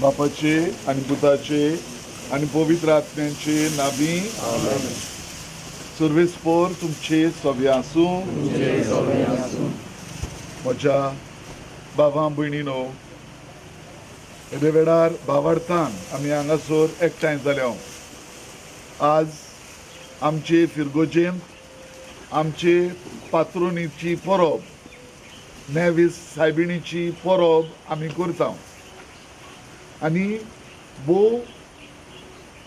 बापाचे आणि पुताचे आणि पवित्र आत्म्याचे नावी सर्वेस्पोर तुमचे सव्य आसूं. म्हज्या बाबा भयणीनो, हे वेळार भावार्थान आमी हांगासर एकठांय जाल्या. आज आमचे फिरगोजेंत आमचे पात्रोनीची परब, नेवीस सायबिणीची परब आमी करता. आनी भोव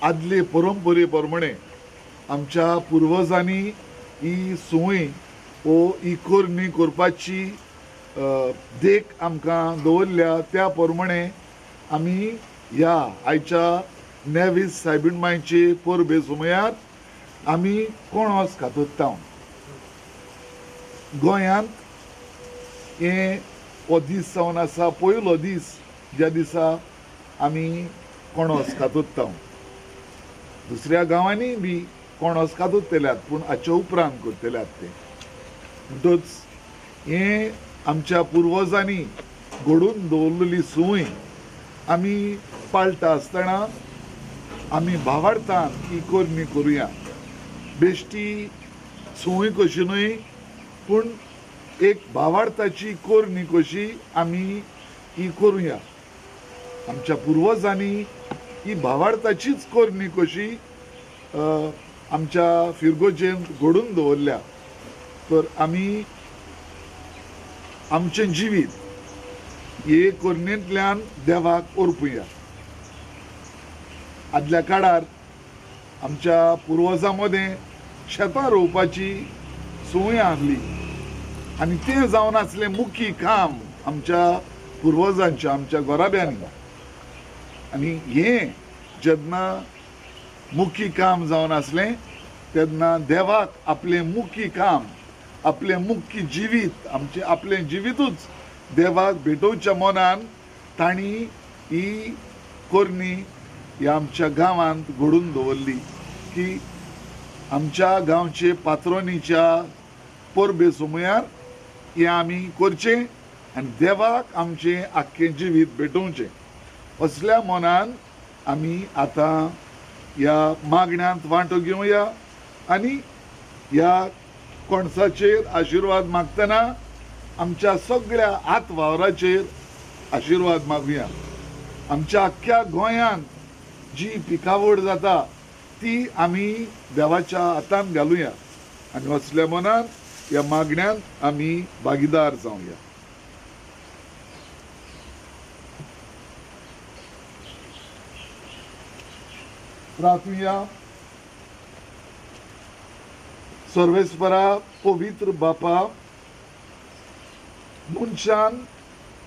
आदले परंपरे प्रमाणे आमच्या पुर्वजांनी ही सुवय वो ही करणी करपाची देख आमकां दवरल्या. त्या प्रमाणे आमी ह्या आयच्या नेवीस सायबीण मांयचे परबे सुमयार आमी कोणोस खातोत्ता. गोंयांत हे हो दीस जावन आसा पयलो दीस ज्या दिसा आमी कोणोस खातोत्ता. दुसऱ्या गांवांनी बी कोणोस खातोत्तेल्यात, पूण हाच्या उपरांत करतल्यात ते. म्हणटच हे आमच्या पुर्वजांनी घडोवन दवरलेली सुवय आमी पाळटा आसतना आमी भावार्थान ही करणी करुया. बेश्टी सुवय कशी न्हय, पूण एक भावार्थाची करणी कशी आमी ही करुया. आमच्या पुर्वजांनी ही भावार्थाचीच करणी कशी आमच्या फिरगोजेंत घडोवन दवरल्या. तर आमी आमचें जिवीत हे करणेंतल्यान देवाक अर्पुया. आदल्या काळार आमच्या पुर्वजां मदें शेतां रोवपाची सुवय आसली आनी तें जावन आसलें मुख्य काम आमच्या पुर्वजांच्या, आमच्या गोराब्यांनी. आनी हें जेन्ना मुख्य काम जावन आसलें तेन्ना देवाक आपलें मुख्य काम, आपलें मुख्य जिवीत, आपलें जिवीतूच देवाक भेटोवच्या मनान तांणी ही करणी ह्या आमच्या गांवांत घडोवन दवरली की आमच्या गांवचे पात्रोनीच्या परबे सुमयार हें आमी करचें आनी देवाक आमचें आख्खें जिवीत भेटोवचें. असल्या मनान आमी आतां ह्या मागण्यांत वांटो घेवया आनी ह्या कोणसाचेर आशिर्वाद मागतना आमच्या सगळ्या हात वावराचेर आशिर्वाद मागुया. आमच्या आख्ख्या गोंयांत जी पिकावळ जाता ती आमी देवाच्या हातांत घालुया आनी असल्या मनान ह्या मागण्यांत आमी भागीदार जावया. प्रार्थुया. सर्वेस्परा पवित्र बापा, मनशान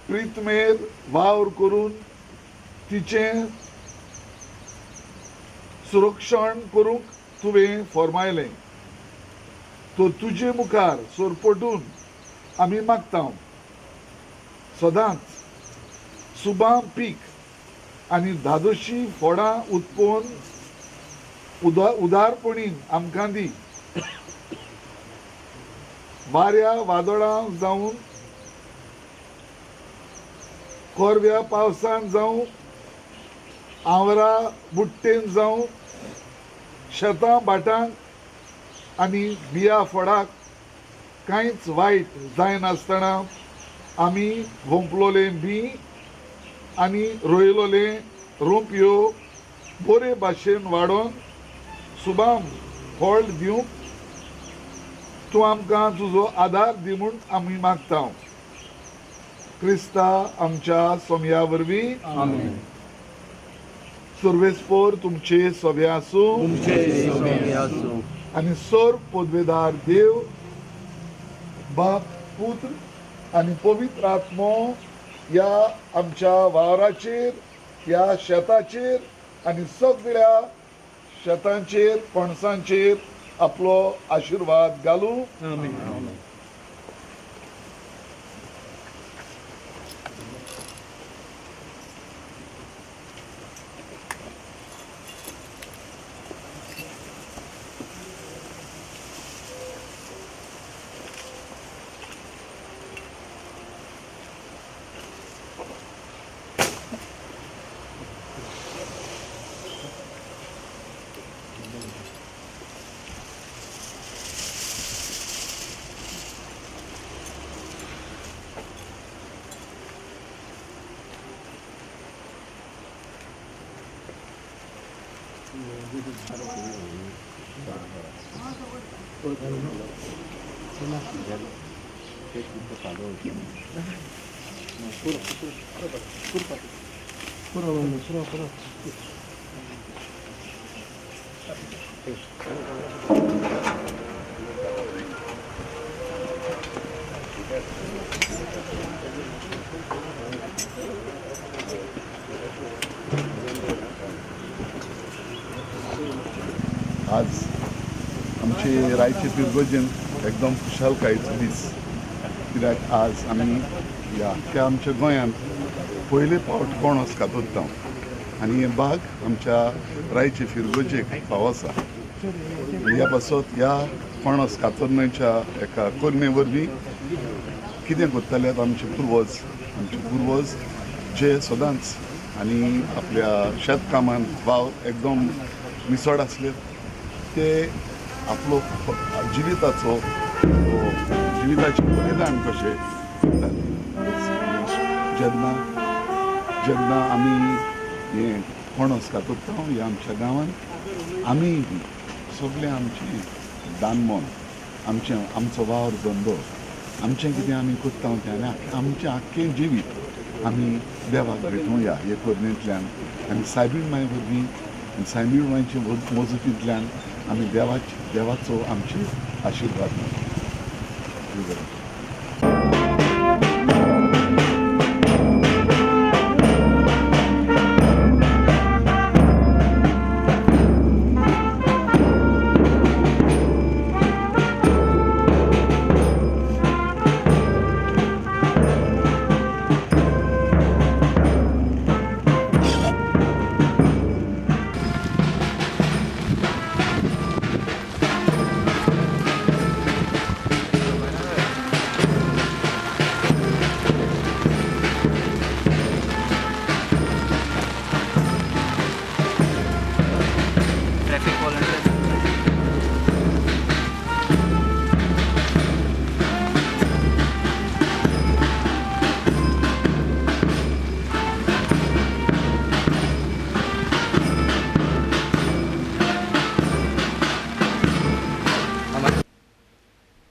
प्रितमेर वावर करून तिचें सुरक्षण करूंक तुवें फरमायलें. तो तुजे मुखार सोरपटून आमी मागता. सदांच सुबां पीक आनी धादोशी फोडां उत्पोवन उदारपणीन आमकां दी. वाऱ्या वादळां जावं, कोरव्या पावसान जावं, आवरा बुट्टेन जावं, शेतां भाटांक आनी बिया फोडाक कांयच वायट जायनासतना आमी होंपलोले बी आनी रोयलोले रोंपयो बरे भाशेन वाडोवन सुबाम फळ दिवंक तूं आमकां तुजो आदार दी म्हूण आमी मागता. क्रिस्ता आमच्या सोम्या वरवीं. आमेन. सर्वेस्पोर तुमचे सोबे आसूं आनी सोर पदवेदार देव बाप पुत्र आनी पवित्र आत्मो ह्या आमच्या वावराचेर, ह्या शेताचेर आनी सगळ्या शेतांचेर पणसांचेर आपलो आशिर्वाद घालूं. आमेन. आज आमचे रायचे पिरगोजेन एकदम खुशालकायेचो दीस. कित्याक आज आमी ह्या आख्ख्या आमच्या गोंयांत पयले फावट पणस कातरता आनी हे बाग आमच्या रायचे फिरगोजेक फावो आसा. ह्या पासत ह्या पणस कातरण्याच्या एका कोरमे वरवीं कितें करताले आमचे पुर्वज जे सदांच आनी आपल्या शेतकामांत वाव एकदम मिसळ आसले ते आपलो जिविताचें बलिदान कशें करतात. जेन्ना आमी हें पणस कातरता ह्या आमच्या गांवांत आमी बी सगळें आमचें दानमोन आमचो वावर धंदो आमचें कितें आमी करता तें आनी आमचें आख्खें जिवीत आमी देवाक भेटोवया हे करणेंतल्यान आनी सायबीण मांय वरवीं सायबीण मांयचे मजतींतल्यान आमी देवाचो आमचे आशिर्वाद मेळटा.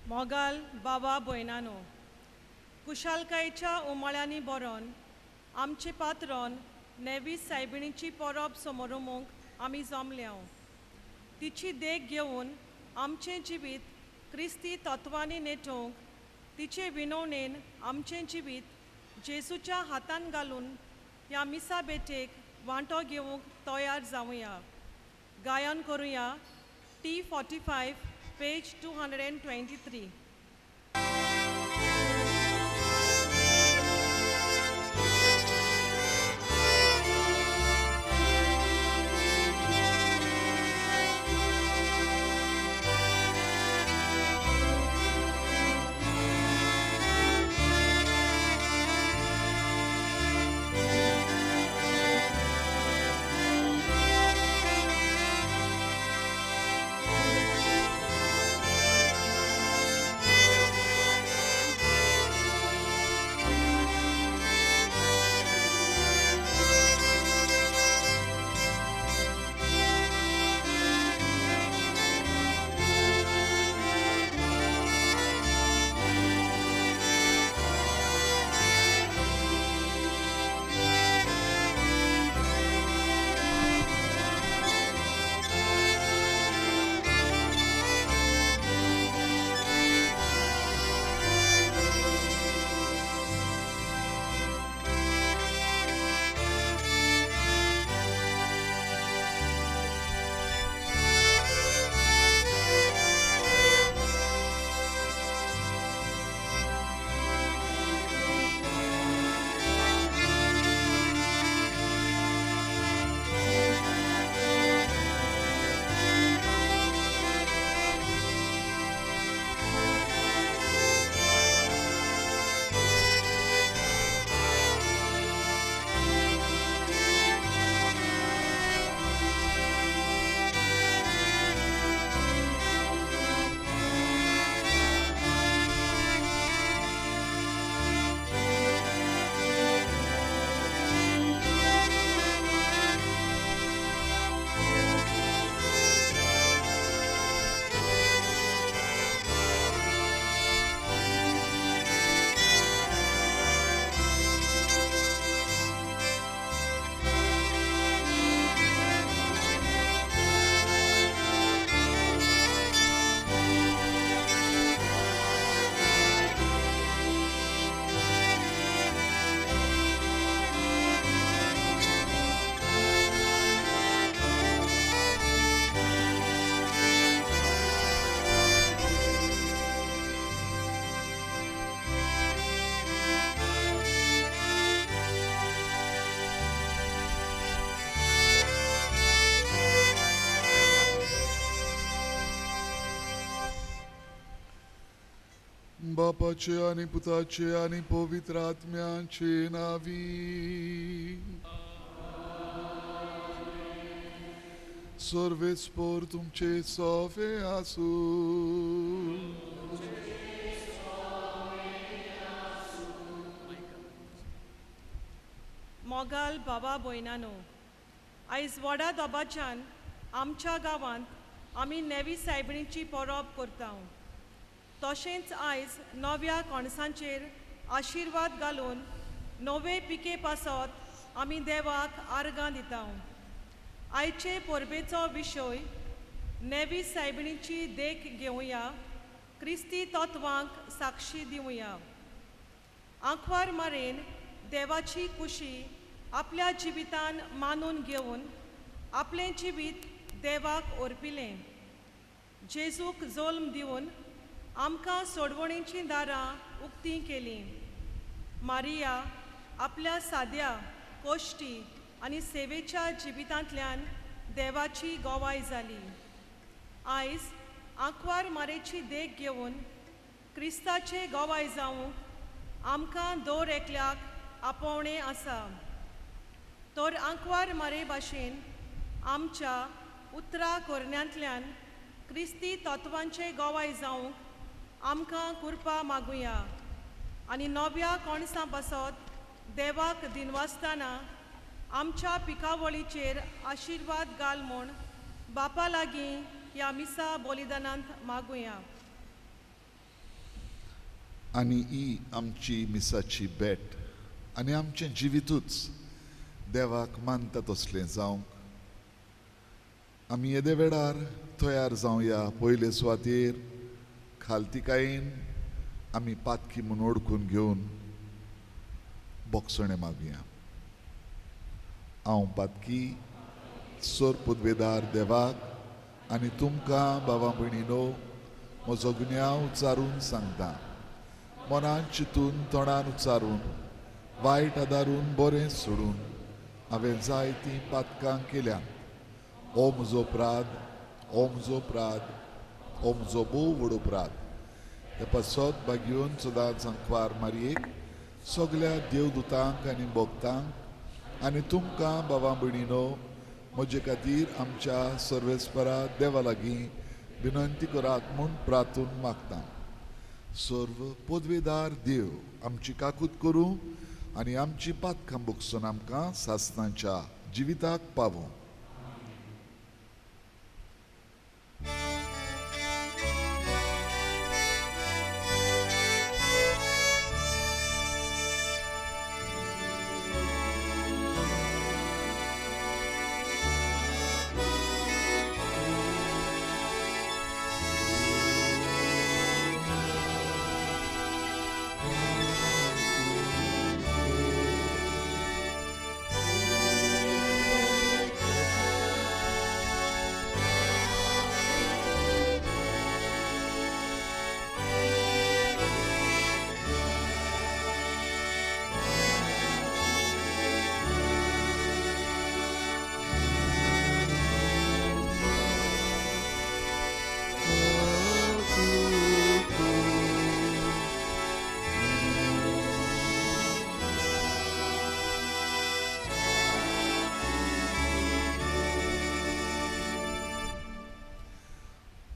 मोगाल बाबा भयणानो, कुशालकायेच्या उमाळ्यांनी बरोवन आमचे पात्रोन नेवीस सायबिणीची परब समारंभूंक आमी जमल्या. तिची देख घेवन आमचें जिवीत क्रिस्ती तत्वांनी नेटोवंक तिचे विनवणेन आमचें जिवीत जेजूच्या हातान घालून ह्या मिसा बेटेक वांटो घेवंक तयार जावया. गायन करुया T45 पेज 223. बापाचे आणि पुताचे आणि पवित्र आत्म्याचे नावी. सर्वेस्पोर तुमचे सोफे आसू. मोगाल बाबा भयणानो, आयज व्हडा दोबाच्यान आमच्या गांवांत आमी नेवी सायबिणीची परब करता. तशेंच आयज नव्या कणसांचेर आशिर्वाद घालून नवे पिके पासत आमी देवाक आर्गां दिता. आयचे परबेचो विशय नेवी सायबिणीची देख घेवया, क्रिस्ती तत्वांक साक्षी दिवया. आंखवार मारेन देवाची कुशी आपल्या जिवितान मानून घेवन आपलें जिवीत देवाक अर्पिलें. जेजूक जल्म दिवन आमकां सोडवणेची दारां उक्तीं केलीं. मारिया आपल्या साद्या, कोश्टी आनी सेवेच्या जिवितांतल्यान देवाची गोवाय जाली. आयज आंखवार मारेची देख घेवन क्रिस्ताचे गोवाय जावंक आमकां दर एकल्याक आपोवणें आसा. तर आंखवार मारे भाशेन आमच्या उतरां करण्यांतल्यान क्रिस्ती तत्वांचे गोवाय जावंक आमकां कृपा मागुया आनी नव्या कणसां पासत देवाक दिनवासतना आमच्या पिकावळीचेर आशिर्वाद घाल म्हूण बापा लागीं ह्या मिसा बलिदानांत मागुया. आनी ही आमची मिसाची भेट आनी आमचें जिवितूच देवाक मानता तसलें जावंक आमी येदे वेळार तयार जावया. पयले सुवातेर खालतिकायेन आमी पातकी म्हूण ओळखून घेवन बोगसणे मागुया. हांव पातकी सोर पदवेदार देवाक आनी तुमकां बाबा भयणीनो म्हजो गुन्यांव उच्चारून सांगता. मनान चिंतून तोंडान उच्चारून वायट आदारून बरें सोडून हांवें जायतीं पातकां केल्या. हो म्हजो अपराध, हो म्हजो अपराध, हो म्हजो भोव व्हड अपराध. हे पासत भाग्योन सदांच सांकवार मारयेक सगल्या देवदूतांक आनी भक्तांक आनी तुमकां बाबा भयणीनो म्हजे खातीर आमच्या सर्वेस्परा देवा लागीं विनंती करात म्हूण प्रार्थून मागता. सर्व पदवेदार देव आमची काकूत करूं आनी आमची पातकां भोगसून आमकां सासणाच्या जिविताक पावूं.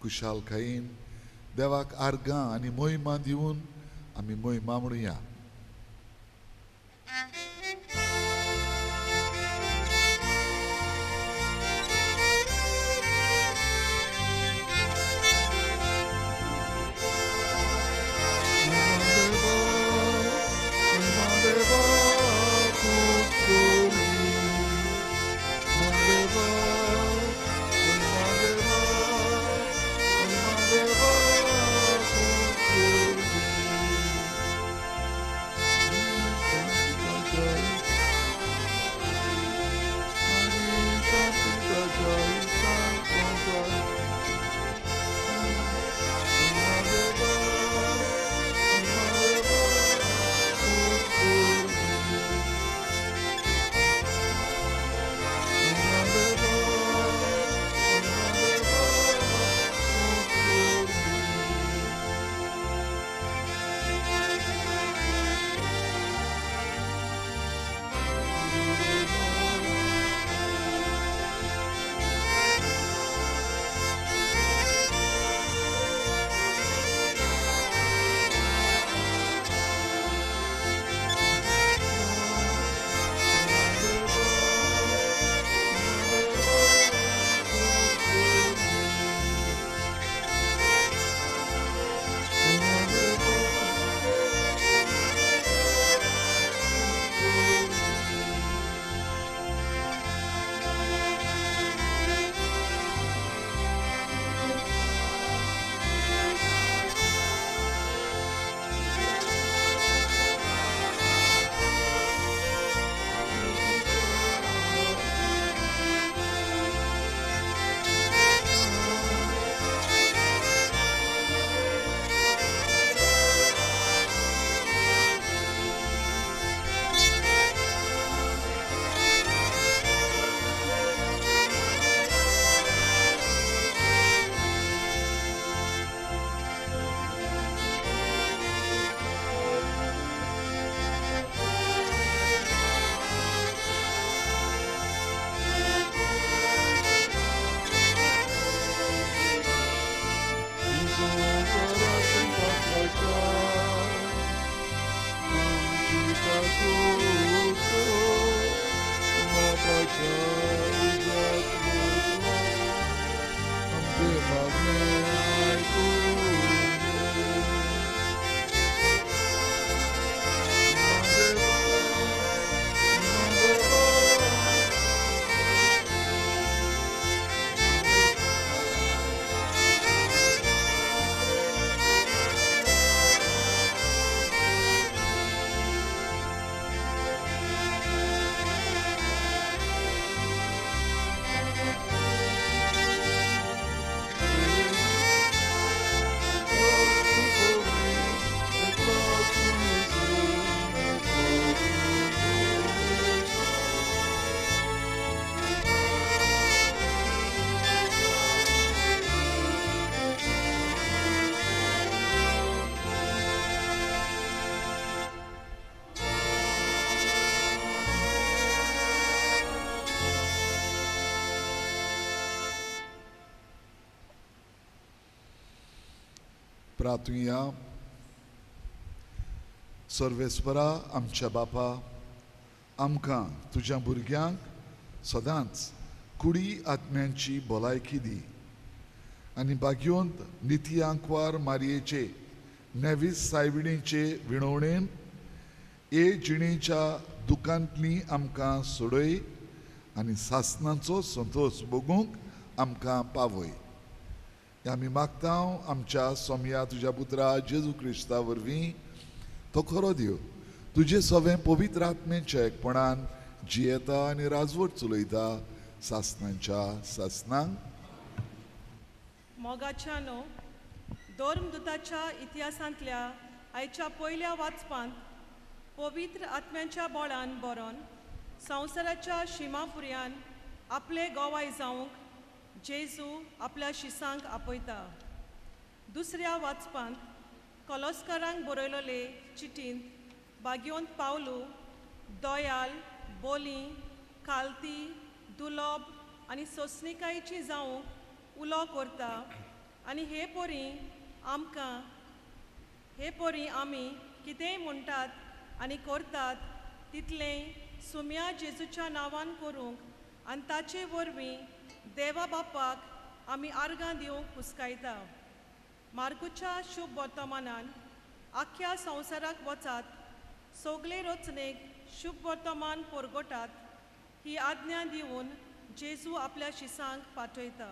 खुशालकायेन देवाक आर्गां आनी मोहिमा दिवन आमी मोहिमा म्हणुया. प्रार्थुया. सर्वेस्परा आमच्या बापा, आमकां तुज्या भुरग्यांक सदांच कुडी आत्म्यांची भलायकी दी आनी बागयोंत निती आंकवार मारयेचे नेवीस सायबिणीचे विणवणेन ए जिणेच्या दुकांतली आमकां सोडय आनी सासणांचो संतोष भोगूंक आमकां पावय. आमी मागता आमच्या सोम्या तुज्या पुत्रा जेजू क्रिस्ता वरवीं तो खरो दिव तुजे सवें पवित्र आत्मेच्या एकपणान जियेता आनी राजवट चलयता सासणांच्या सासणांक. मोगाच्यानो धर्मदुताच्या इतिहासांतल्या आयच्या पयल्या वाचपांत पवित्र आत्म्यांच्या बोळान बरोवन संवसाराच्या शिमापुर्यान आपले गोवाय जावंक जेजू आपल्या शिसांक आपयता. दुसऱ्या वाचपांत कॉलोस्कारांक बरयलोले चिटींत बागयोंत पावलू दोयाल, बोली, कालती, दुलोब आनी सोंसणिकायेची जावंक उलो करता आनी हे पोरी आमी कितेंय म्हणटात आनी करतात तितलें सुम्या जेजूच्या नांवान करूंक आनी ताचे वरवीं देवा बापाक आमी आर्गां दिवंक हुस्कायता. मार्कुच्या शुभ वर्तमानान आख्या संवसाराक वचात, सगळे रचनेक शुभ वर्तमान परगटात ही आज्ञा दिवन जेजू आपल्या शिसांक पाठयता.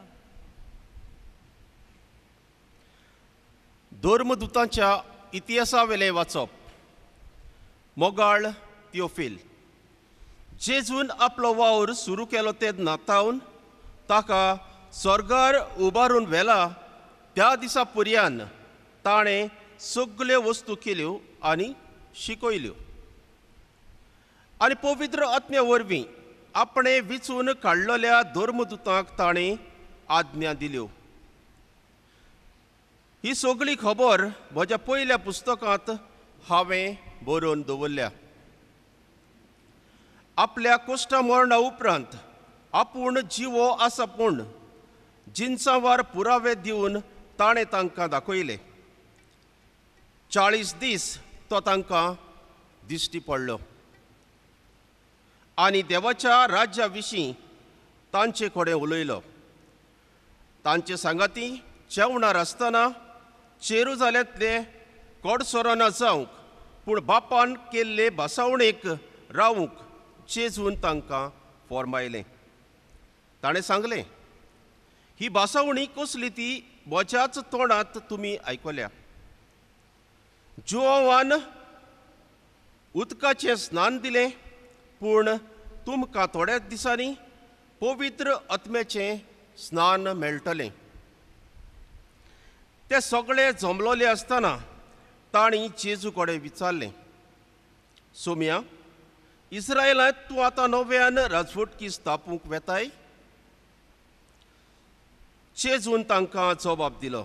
धर्मदुतांच्या इतिहासा वेले वाचप. मोगाळ थियोफील, जेजून आपलो वावर सुरू केलो तेन्ना तावन ताका स्वर्गार उबारून व्हेला त्या दिसा पर्यान ताणें सगल्यो वस्तू केल्यो आनी शिकयल्यो आनी पवित्र आत्म्या वरवीं आपणे विचून काडलेल्या धर्मदुतांक ताणें आज्ञा दिल्यो. ही सगळी खबर म्हज्या पयल्या पुस्तकांत हांवें बरोवन दवरल्या. आपल्या कोश्टा मरणा उपरांत आपूण जिवो आसा पूण जिन्सांवार पुरावे दिवन ताणें तांकां दाखयले. 40 दीस तो तांकां दिश्टी पडलो आनी देवाच्या राज्या विशीं तांचे कडेन उलयलो. तांचे सांगाती जेवणार आसतना जेरुजालेंतले कोडसोराना जावंक पूण बापान केल्ले भासावणेक रावूंक जेजून तांकां फॉर्मायलें. ताणें सांगलें, ही भासावणी कसली ती म्हज्याच तोंडांत तुमी आयकल्या. जोवान उदकाचें स्नान दिलें पूण तुमकां थोड्याच दिसांनी पवित्र आत्म्याचें स्नान मेळटलें. ते सगळे जमलोले आसतना तांणी जेजू कडेन विचारलें, सोम्या, इस्रायलांत तूं आतां नव्यान राजवटकी स्थापूंक वेताय? जेजून तांकां जबाब दिलो,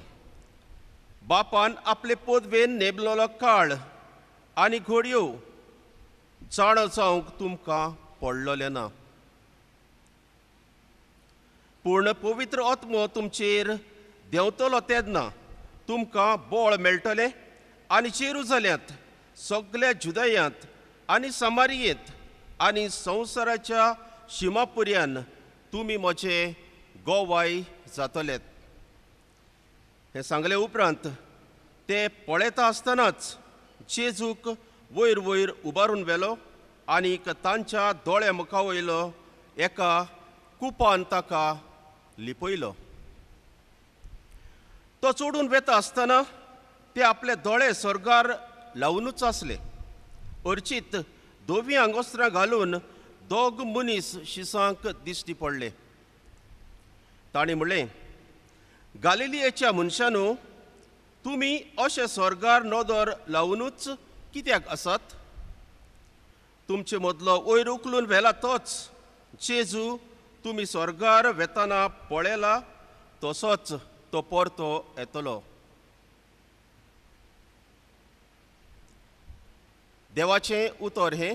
बापान आपले पदवेन नेमलोलो काळ आनी घडयो जाणो जावंक तुमकां पडलोलें ना. पूण पवित्र आत्मो तुमचेर देंवतलो तेन्ना तुमकां बळ मेळटलें आनी जेरुजाल्यांत, सगळ्या जुदयांत आनी समारियेंत आनी संवसाराच्या शिमापुर्यान तुमी म्हजे गोवाय जातलेत. हें सांगले उपरांत ते पळयता आसतनाच जेजूक वयर वयर उबारून व्हेलो आनीक तांच्या दोळ्या मुखा वयलो एका कुपान ताका लिपयलो. तो चोडून वेता आसतना ते आपले दोळे स्वर्गार लावूनच आसले. अर्चीत दोवी आंगोस्त्रां घालून दोग मनीस शिसांक दिश्टी पडले. तांणी म्हणलें, गालिलियेच्या मनशांनो, तुमी अशे स्वर्गार नदर लावूनच कित्याक आसात? तुमचे मदलो वयर उखलून व्हेला तोच जेजू तुमी स्वर्गार वेताना पळयला तसोच तो परतो येतलो. देवाचें उतर हें.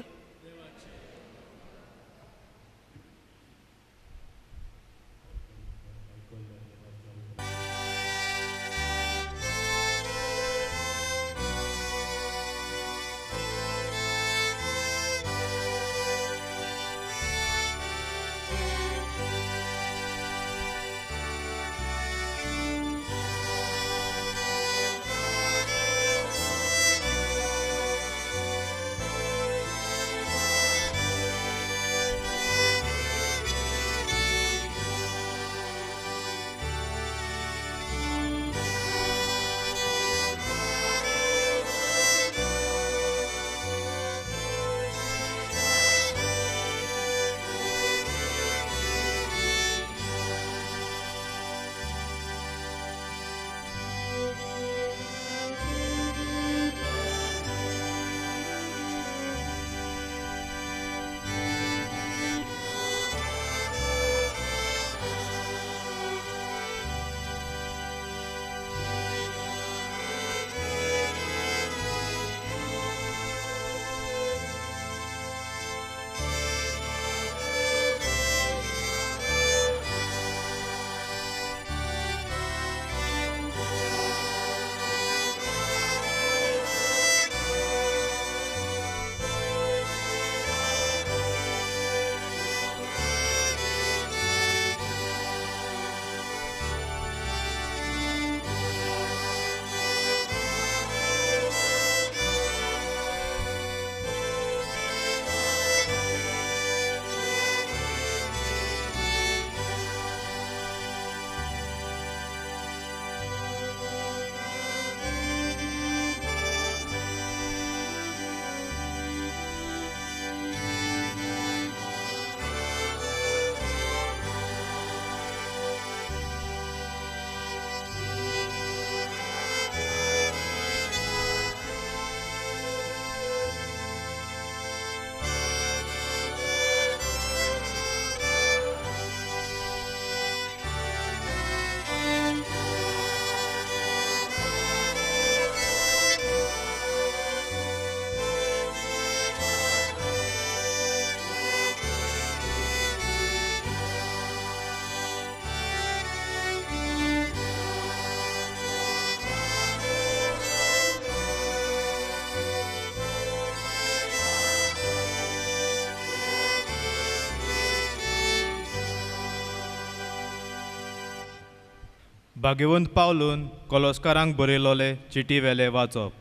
भाग्यवंत पावलून कोलोस्कारांक बरयलोले चिटी वेले वाचप.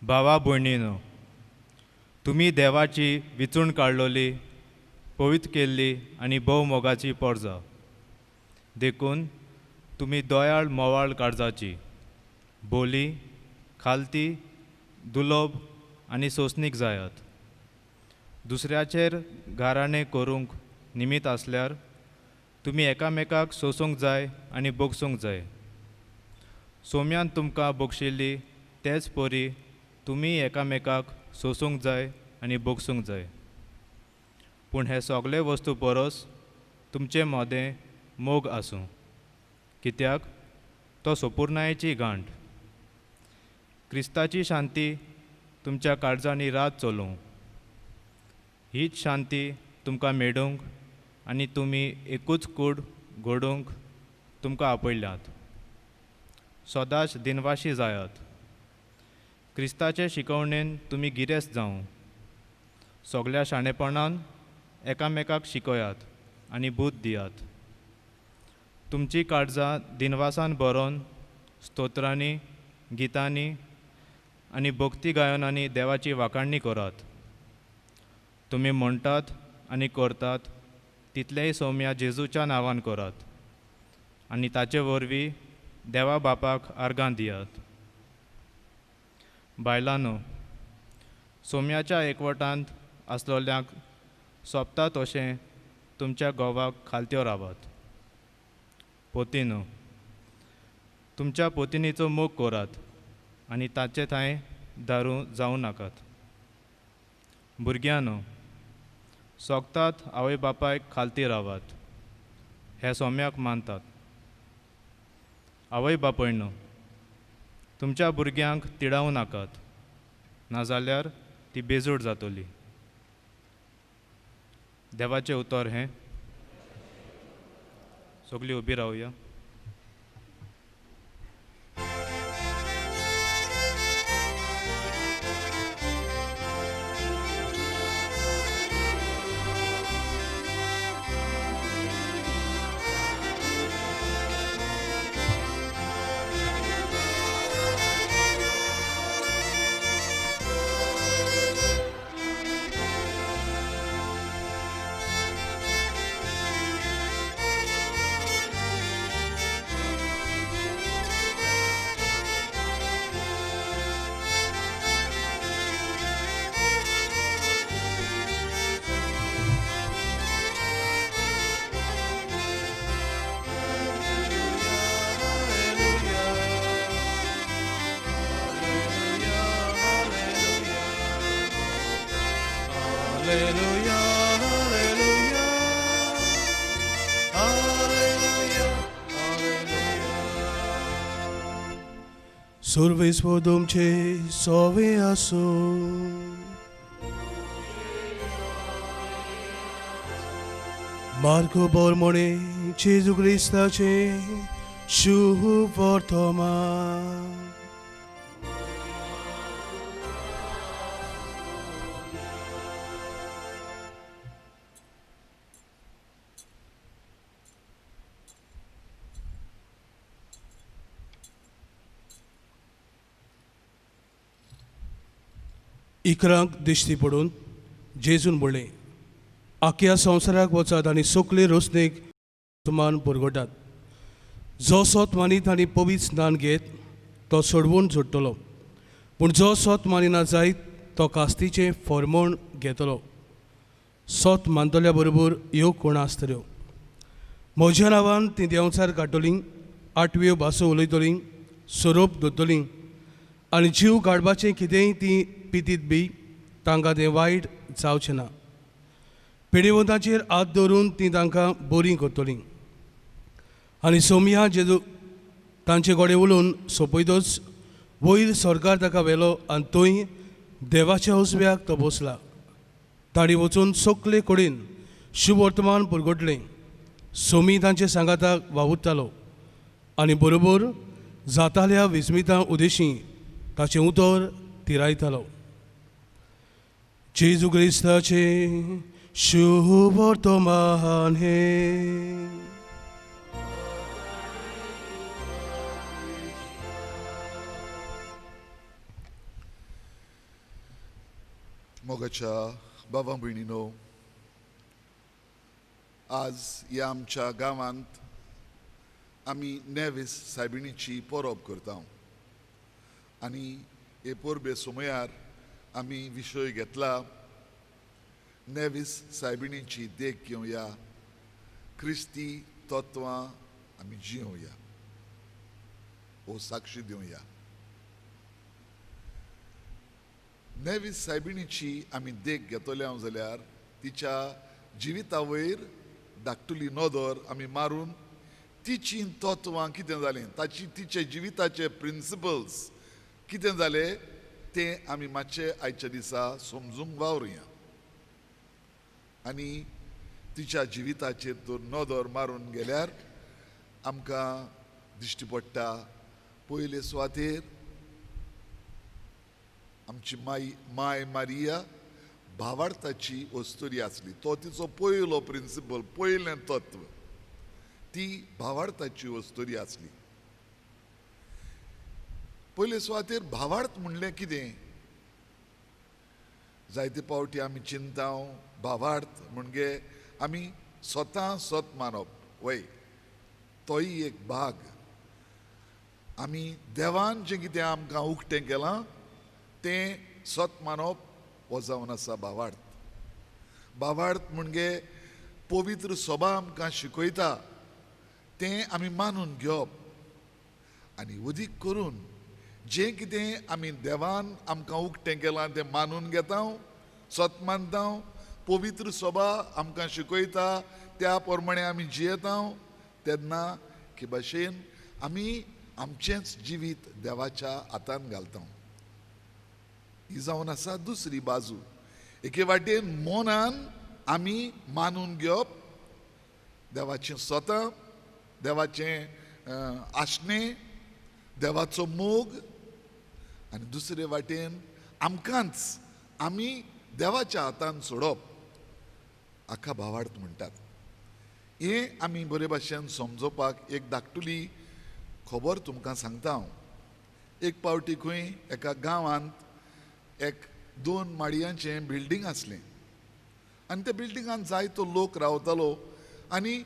भावा भयणीनो, तुमी देवाची विचूण काडलोली, पवित्र केल्ली आनी भोव मोगाची पोरजां. देखून तुमी दोयाळ मोवाळ काळजाची, बोली, खालती, दुलोब आनी सोंसणीक जायात. दुसऱ्याचेर गाराणें करूंक निमीत आसल्यार तुमी एकामेकाक सोसूंक जाय आनी बोगसूंक जाय. सोम्यान तुमकां बोगशिल्ली तेच परी तुमी एकामेकाक सोसूंक जाय आनी बोगसूंक जाय. पूण हे सगळे वस्तू परस तुमचें मोदें मोग आसूं, कित्याक तो सोपुर्णायेची गांठ. क्रिस्ताची शांती तुमच्या काळजांनी रात चलूं. हीच शांती तुमकां मेळूंक आनी तुमी एकूच कूड घडोवंक तुमकां आपयल्यात. सदांच दिनवाशी जायात. क्रिस्ताचे शिकवणेन तुमी गिरेस्त जावं. सगळ्या शाणेपणान एकामेकाक शिकयात आनी बूद दियात. तुमची काळजां दिनवासान बरोवन स्तोत्रांनी, गितांनी आनी भक्ती गायनांनी देवाची वाखाणणी करात. तुमी म्हणटात आनी करतात तितलेंय सौम्या जेजूच्या नांवान करात आनी ताचे वरवीं देवा बापाक आर्गां दियात. बायलांनो, सौम्याच्या एकवटांत आसलोल्यांक सोबता तशें तुमच्या घोवाक खालत्यो रावात. पोतिनो, तुमच्या पोतिनीचो मोग करात आनी ताचे थंय दारू जावं नाकात. भुरग्यांनो, सोगतात आवय बापायक खालती रावात. हे सौम्याक मानतात. आवय बापयणो, तुमच्या भुरग्यांक तिडावं नाकात, नाजाल्यार ती बेजूड जातली. देवाचें उतर हें. सगळीं उबी रावया. Surveți-vă, Domce, soveaso. Marco Bormone, Gesù Cristace, Shu Vortoma. इकरांक दिश्टी पडून जेजून म्हणलें, आख्या संवसाराक वचात आनी सगळे रोसणेक सुमान पुरगटात. जो सोत मानीत आनी पवित्र स्नान घेत तो सोडवून जोडटलो, पूण जो सोत मानिना जायत तो कास्तीचें फर्मोण घेतलो. सोत मानतल्या बरोबर ह्यो कोण आसतल्यो. म्हज्या नांवान ती देंवचार काडटलीं, 8व्यो भासो उलयतलीं, सोरोप धरतलीं आनी जीव काडपाचें कितेंय ती पितीत बी तांकां तें वायट जावचें ना. पिडेवंताचेर हात दवरून ती तांकां बरीं करतलीं. आनी सौम्या जेजू तांचे गोडे उलोवन सोंपयतच वयर सरकार ताका व्हेलो आनी थंय देवाच्या उजव्याक तो बसला. ताणी वचून सगळे कडेन शुभ वर्तमान पुरगटलें. सोमी तांचे सांगाताक वावुरतालो आनी बरोबर जाताल्या विस्मितां उदेशीं ताचें उतर तिरायतालो. जेजू क्रिस्ताचे शुभ वर्तमान हे. मोगाच्या बाबा भयणीनो, आज ह्या आमच्या गांवांत आमी नेवीस सायबिणीची परब करता आनी हे परबे सुमयार आमी विशय घेतला नेवीस सायबिणीची देख घेवया, क्रिस्ती तत्वां आमी जियोया, हो साक्षी दिवया. नेवीस सायबिणीची आमी देख घेतल्या जाल्यार तिच्या जिविता वयर धाकटुली नदर आमी मारून तिची तत्वां कितें जालें, तिचे जिविताचे प्रिंसिपल्स कितें जालें तें आमी मातशें आयच्या दिसा समजूंक वावरुया. आनी तिच्या जिविताचेर तर नदर मारून गेल्यार आमकां दिश्टी पडटा, पयले सुवातेर आमची माय मारिया भावार्थाची वस्तुरी आसली. तो तिचो पयलो प्रिंसिपल, पयलें तत्व, ती भावार्थाची वस्तुरी आसली. पयले सुवातेर भावार्थ म्हणलें कितें? जायते पावटी आमी चिंताव भावार्थ म्हणजे आमी स्वता स्वत मानप, वय तोय एक भाग. आमी देवान जें कितें आमकां उक्तें केलां तें स्वत मानप हो जावन आसा भावार्थ. भावार्थ म्हणजे पवित्र सभा आमकां शिकयता तें आमी मानून घेवप आनी अदीक करून जें कितें आमी देवान आमकां उक्तें केलां तें मानून घेता, स्वत मानता, पवित्र सभा आमकां शिकयता त्या प्रमाणे आमी जियेता, तेन्ना के भाशेन आमी आमचेंच जिवीत देवाच्या हातान घालता. ही जावन आसा दुसरी बाजू. एके वाटेन मोनान आमी मानून घेवप देवाचें स्वता, देवाचें आशणें, देवाचो मोग, आनी दुसरे वाटेन आमकांच आमी देवाच्या हातान सोडप, हाका भावार्थ म्हणटात. हें आमी बरे भाशेन समजोवपाक एक धाकटुली खबर तुमकां सांगता हांव. एक पावटी खंय एका गांवांत एक 2 माळयांचें बिल्डींग आसलें आनी त्या बिल्डिंगांत जायतो लोक रावतालो आनी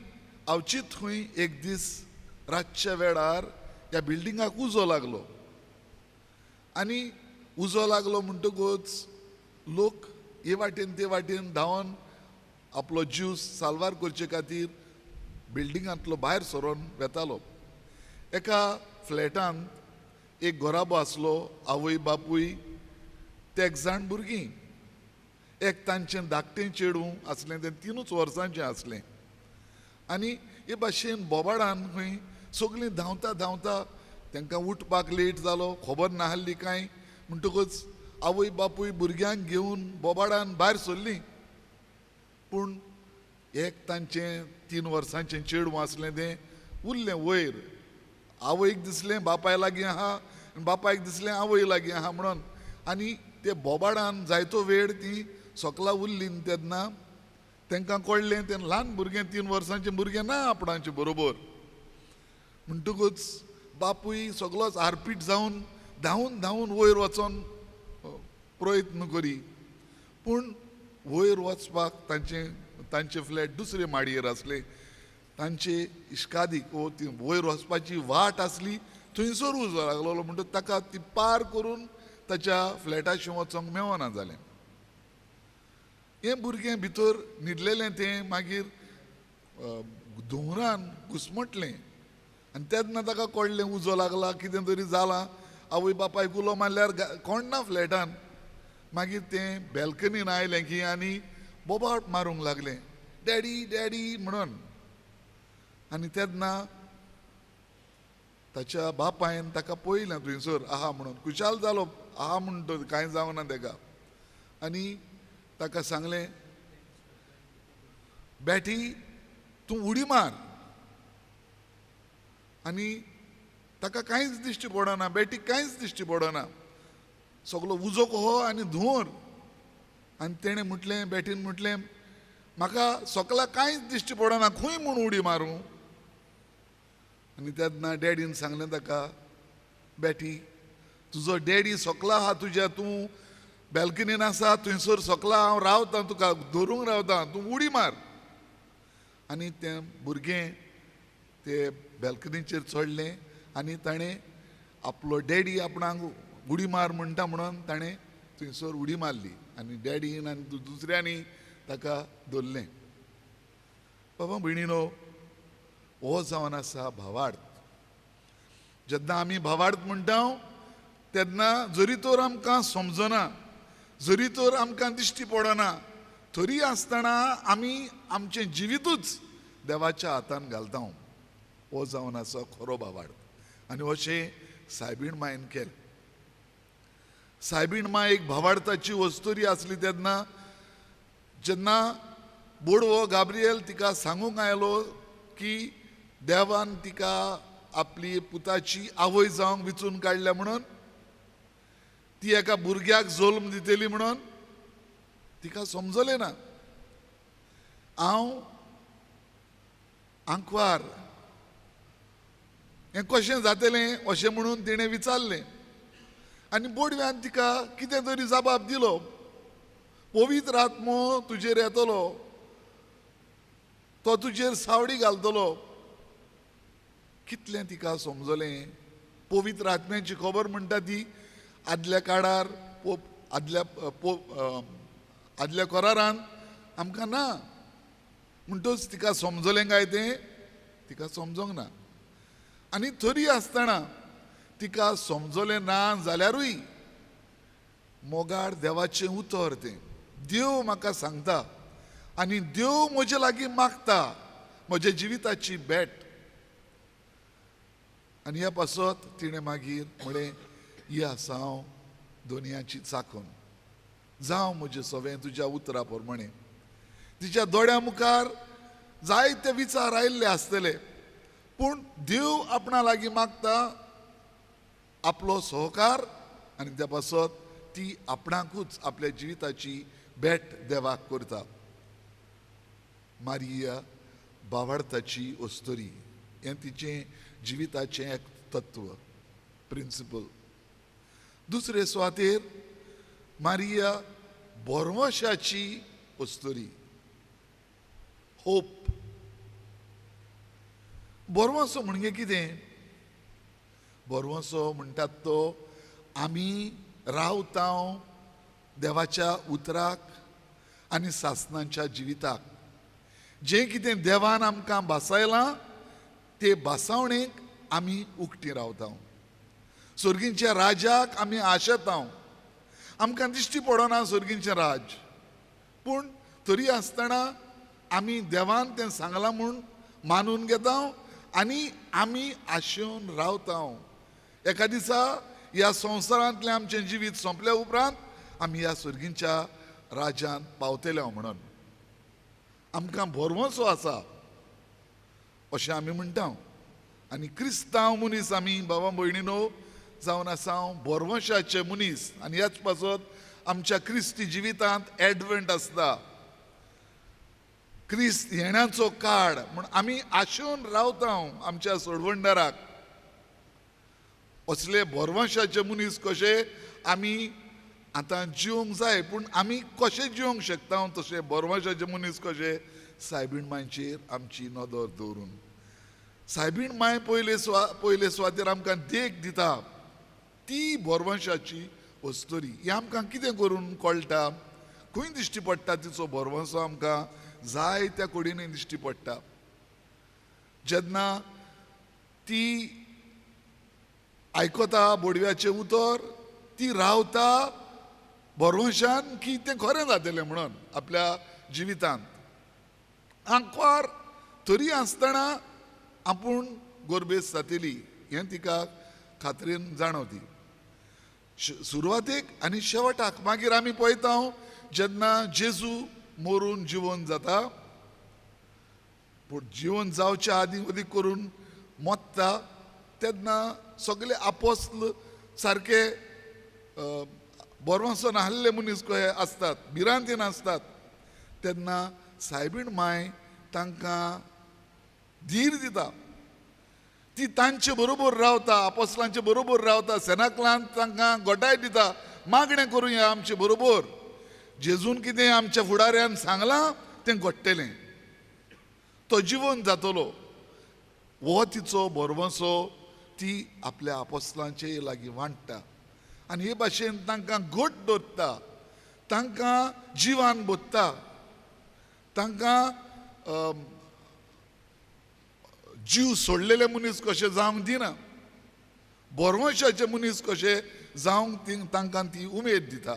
अवचीत खंय एक दीस रातच्या वेळार ह्या बिल्डिंगाक उजो लागलो आनी उजो लागलो म्हणटकूच लोक हे वाटेन ते वाटेन धांवन आपलो जीव साल्वार करचे खातीर बिल्डिंगांतलो भायर सरोन वेतालो. एका फ्लॅटांत एक घोराबो आसलो, आवय बापूय, ते 1 जाण भुरगीं, एक तांचें धाकटें चेडूं आसलें, तें 3 वर्सांचें आसलें. आनी हे भाशेन बोबाडान खंय सगळीं धांवता धांवता तांकां उठपाक लेट जालो, खबर नाहल्ली कांय, म्हणटकूच आवय बापूय भुरग्यांक घेवन बोबाडान भायर सरलीं. पूण एक तांचें 3 वर्सांचें चेडूं आसलें तें उरलें वयर. आवयक दिसलें बापाय लागीं आहा, बापायक दिसलें आवय लागीं आहा म्हणून, आनी ते बोबाडान जायतो वेळ तीं सोकला उरलीं. तेन्ना तांकां कळ्ळें तें ल्हान भुरगें 3 वर्सांचें भुरगें ना आपणाचे बरोबर. म्हणटकूच बापूय सगळोच हारपीट जावन धांवून धांवून वयर वचोन प्रयत्न करी. पूण वयर वचपाक तांचे फ्लॅट दुसरे माळयेर आसले. तांचे इश्कादीक ती वयर वचपाची वाट आसली, थंयसर उजो लागलो म्हणटकूच ताका ती पार करून ताच्या फ्लॅटाशी वचोंक मेवना जालें. हें भुरगें भितर न्हिदलेलें तें मागीर धुंवरान घुस्मटलें आनी तेन्ना ताका कळ्ळें उजो लागला, कितें तरी जालां. आवय बापायक उलो मारल्यार कोण ना फ्लॅटान. मागीर तें बॅल्कनीन आयलें की आनी बोबाट मारूंक लागलें, डॅडी डॅडी म्हणून. आनी तेन्ना ताच्या बापायन ताका पळयलें थंयसर आहा म्हणून, खुशाल जालो, आहा म्हणटो कांय जावना ताका. आनी ताका सांगलें, बॅटी तूं उडी मार. आनी ताका कांयच दिश्टी पडना, बॅटीक कांयच दिश्टी पडना, सगळो उजो कहो आनी धुंवर. आनी तेणें म्हटलें, बॅटीन म्हटलें, म्हाका सोकला कांयच दिश्टी पडना, खंय म्हूण उडी मारूं. आनी तेन्ना डॅडीन सांगलें ताका, बॅटी तुजो डॅडी सोकला आहा तुज्या, तूं बॅल्कनीन आसा थंयसर सकला हांव रावतां तुका धरूंक रावतां तूं उडी मार. आनी तें भुरगें ते बॅल्कनीचेर चडलें आनी ताणें आपलो डॅडी आपणाक उडी मार म्हणटा म्हणून ताणें थंयसर उडी मारली आनी डॅडीन आनी दुसऱ्यांनी ताका धरलें. बाबा भयणीनो, हो जावन आसा भावार्थ. जेन्ना आमी भावार्थ म्हणटा तेन्ना जरी तर आमकां समजना, जरी तर आमकां दिश्टी पडना, तरी आसतना आमी आमचें जिवीतूच देवाच्या हातान घालता. हो जावन आसा खरो भावार्थ. आनी अशें सायबीण मायन केलें. सायबीण माय एक भावार्थाची वस्तुरी आसली तेन्ना जेन्ना बोडवो गाब्रिएल तिका सांगूंक आयलो की देवान तिका आपली पुताची आवय जावंक विचून काडल्या म्हणून, ती एका भुरग्याक जल्म दितली म्हणून तिका समजलें ना. हांव आंकवार हें कशें जातलें अशें म्हणून तिणें विचारलें. आनी बोडव्यान तिका कितें तरी जबाब दिलो. पवित्र आत्मो तुजेर येतलो, तो तुजेर सावडी घालतलो. कितलें तिका समजलें. पवित्र आत्म्याची खबर म्हणटा ती आदल्या काळार आदल्या करारान आमकां ना. म्हणटच तिका समजलें काय तें तिका समजोंक ना. आनी तरी आसतना तिका समजलें ना जाल्यारूय मोगाड देवाचें उतर तें देव म्हाका सांगता आनी देव म्हजे लागीं मागता म्हज्या जिविताची भेट. आनी ह्या पासत तिणें मागीर म्हळें, ही आसा हांव दोनयाची चाकून, जावं म्हजें सवें तुज्या उतरा प्रमाणें. तिच्या दोळ्या मुखार जायते विचार आयिल्ले आसतले, पूण देव आपणा लागीं मागता आपलो सहकार. आनी त्या पासत ती आपणाकूच आपल्या जिविताची भेट देवाक करता. मारिया भावार्थाची वस्तुरी हें तिचें जिविताचें एक तत्व, प्रिंसिपल. दुसरे सुवातेर मारिया बोरवंशाची वस्तुरी, होप. बोरवंसो म्हणजे कितें? बोरवंसो म्हणटात तो आमी रावता देवाच्या उतराक आनी सासणांच्या जिविताक. जें कितें देवान आमकां भासायलां ते भासावणेक आमी उक्तीं रावता. सर्गींच्या राजाक आमी आशेता. आमकां दिश्टी पडना सर्गींचें राज, पूण तरी आसतना आमी देवान तें सांगलां म्हूण मानून घेता आनी आमी आशेवन रावता. एका दिसा ह्या संवसारांतलें आमचें जिवीत सोंपल्या उपरांत आमी ह्या सर्गींच्या राजान पावतले म्हणून आमकां बोरवंसो आसा अशें आमी म्हणटा. आनी क्रिस्तांव मनीस आमी बाबा भयणीनो जावन आसा बोरवंशाचे मनीस. आनी ह्याच पासत आमच्या क्रिस्ती जिवितांत एडवेंट आसता, क्रिस्त येण्याचो काळ म्हूण आमी आशेवन रावता आमच्या सोडवंडाराक. असले बोरवंशाचे मनीस कशे आमी आतां जिवंक जाय, पूण आमी कशें जिवंक शकता तशें बोरवंशाचे मनीस कशे सायबीण मांयचेर आमची नदर दवरून. सायबीण मांय पयले सुवातेर आमकां देख दिता ती बोरवंशाची वस्तुरी. ही आमकां कितें करून कळटा? खंय दिश्टी पडटा तिचो बोरवंसो आमकां? जायत्या कोडींनी दिश्टी पडटा. जेन्ना ती आयकता बोडव्याचें उतर, ती रावता बोरवंशान की तें खरें जातलें म्हणून आपल्या जिवितांत. आंकवार तरी आसतना आपूण गोरबेस जातली हें तिका खात्रेन जाणवती. सुरवातेक आनी शेवटाक मागीर आमी पळयता जेन्ना जेजू मरून जिवन जाता, पूण जिवन जावच्या आदीं अदीक करून मोत्ता तेन्ना सगळे आपोस्ल सारके बोरवंसो नाहल्ले मनीस कहे आसतात, भिरांतीन आसतात. तेन्ना सायबीण माय तांकां धीर दिता. ती तांचे बरोबर रावता, आपोस्लांचे बरोबर रावता, सेनाकलांत तांकां गोटाय दिता मागणें करुया आमचे बरोबर. जेजून कितें आमच्या फुडाऱ्यान सांगलां तें घडटलें. तो जिवन जातलो. हो तिचो बोरवंसो ती आपल्या आपोस्तलांचे लागीं वांट्टा आनी हे भाशेन तांकां घट दवरता, तांकां जिवान बोत्ता, तांकां जीव सोडलेले मनीस कशे जावंक दिना, बोरवंशाचे मनीस कशे जावंक तांकां ती उमेद दिता.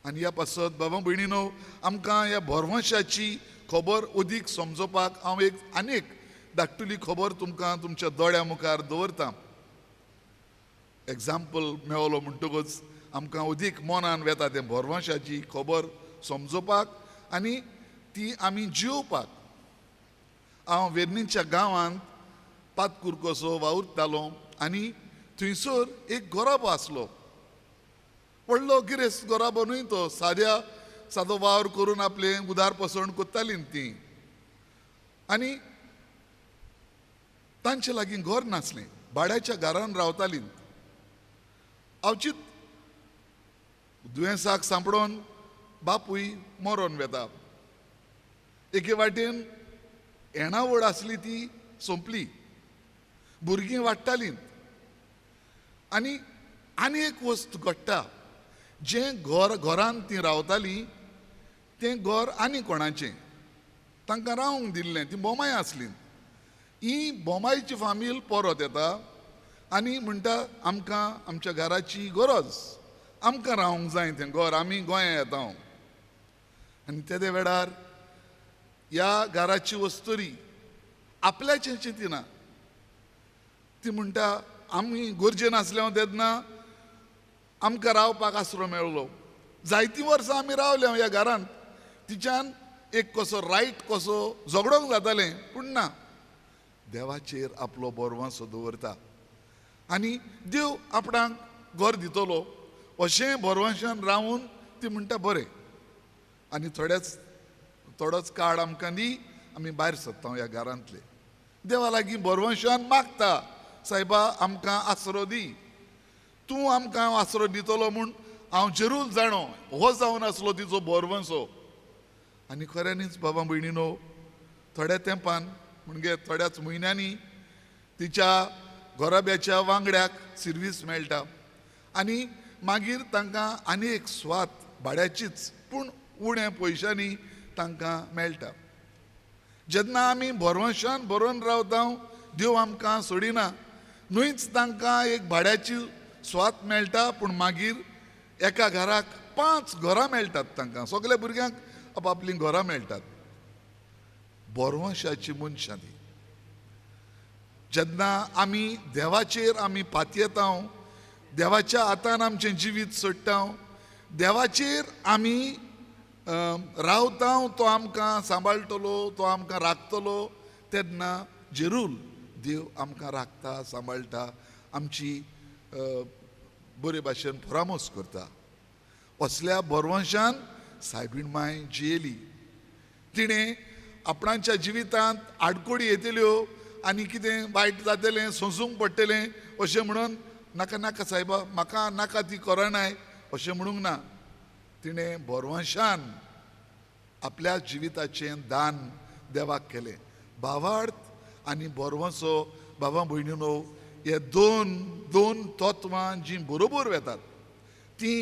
आनी ह्या पासत बाबा भयणीनो, आमकां ह्या बोरवंशाची खबर अदीक समजोवपाक हांव एक आनीक धाकटुली खबर तुमकां तुमच्या दोळ्या मुखार दवरतां. एग्जाम्पल मेळलो म्हणटकूच आमकां अदीक मनान येता तें बोरवंशाची खबर समजोवपाक आनी ती आमी जियोवपाक. हांव वेर्णीच्या गांवांत पातकूर कसो वावुरतालो आनी थंयसर एक गोराबो आसलो. व्हडलो गिरेस्त गोराबो न्हय तो, सादो वावर करून आपलें उदार पसण कोत्ताली ती. आनी तांचे लागीं घर नासलें, भाड्याच्या घरान रावतालीं. अवचित दुयेंसाक सांपडोन बापूय मरोन वेता. एके वाटेन येणावळ आसली ती सोंपली, भुरगीं वाडटालीं. आनी एक वस्त घडटा, जें घरान तीं रावतालीं तें घर आनी कोणाचें, तांकां रावंक दिल्लें. ती बोमाय आसलीं. ही बोमायची फामील परत येता आनी म्हणटा आमकां आमच्या घराची गरज, आमकां रावंक जाय तें घर, आमी गोंया येता. आनी तेदे वेळार ह्या घराची वस्तुरी आपल्याचें चिंतिना. ती म्हणटा आमी गरजेन आसले तेन्ना आमकां रावपाक आसरो मेळ्ळो, जायतीं वर्सां आमी रावले ह्या घरांत. तिच्यान एक कसो रायट कसो झगडोंक जातालें, पूण ना, देवाचेर आपलो बोरवंसो दवरता आनी देव आपणाक घर दितलो अशें बोरवंशान रावून ती म्हणटा बरें. आनी थोडोच काळ आमकां दी, आमी भायर सरता ह्या घरांतले. देवा लागीं बोरवंशान मागता, सायबा आमकां आसरो दी, तूं आमकां आसरो दितलो म्हूण हांव जरूर जाणो. हो जावन आसलो तिचो बोरवंसो. आनी खऱ्यांनीच बाबा भयणीनो, थोड्या तेंपान म्हणजे थोड्याच म्हयन्यांनी तिच्या गोराब्याच्या वांगड्याक सर्वीस मेळटा आनी मागीर तांकां आनी एक स्वात भाड्याचीच पूण उण्या पयशांनी तांकां मेळटा. जेन्ना आमी बोरवंशान बरोवन रावता, देव आमकां सोडिना. न्हूच तांकां एक भाड्याची स्वात मेळटा, पूण मागीर एका घराक 5 घरां मेळटात तांकां. सगल्या भुरग्यांक आपापलीं घरां मेळटात. बोरवंशाची मनशां ती. जेन्ना आमी देवाचेर आमी पातयेता, देवाच्या हातान आमचें जिवीत सोडटा, देवाचेर आमी रावता, तो आमकां सांबाळटलो, तो आमकां राखतलो, तेन्ना जरूर देव आमकां राखता, सांबाळटा, आमची बरे भाशेन फरामोस करता. असल्या बोरवंशान सायबीण माय जियेली. तिणें आपणाच्या जिवितांत आडकोडी येतल्यो आनी कितें वायट जातलें, सोंसूंक पडटलें अशें म्हणून नाका नाका सायबा, म्हाका नाका ती कोरोनाय अशें म्हणूंक ना. तिणें बोरवंशान आपल्या जिविताचें दान देवाक केलें. भावार्थ आनी बोरवंसो बाबा भयणीनो, हे दोन तत्वां जीं बरोबर वेतात तीं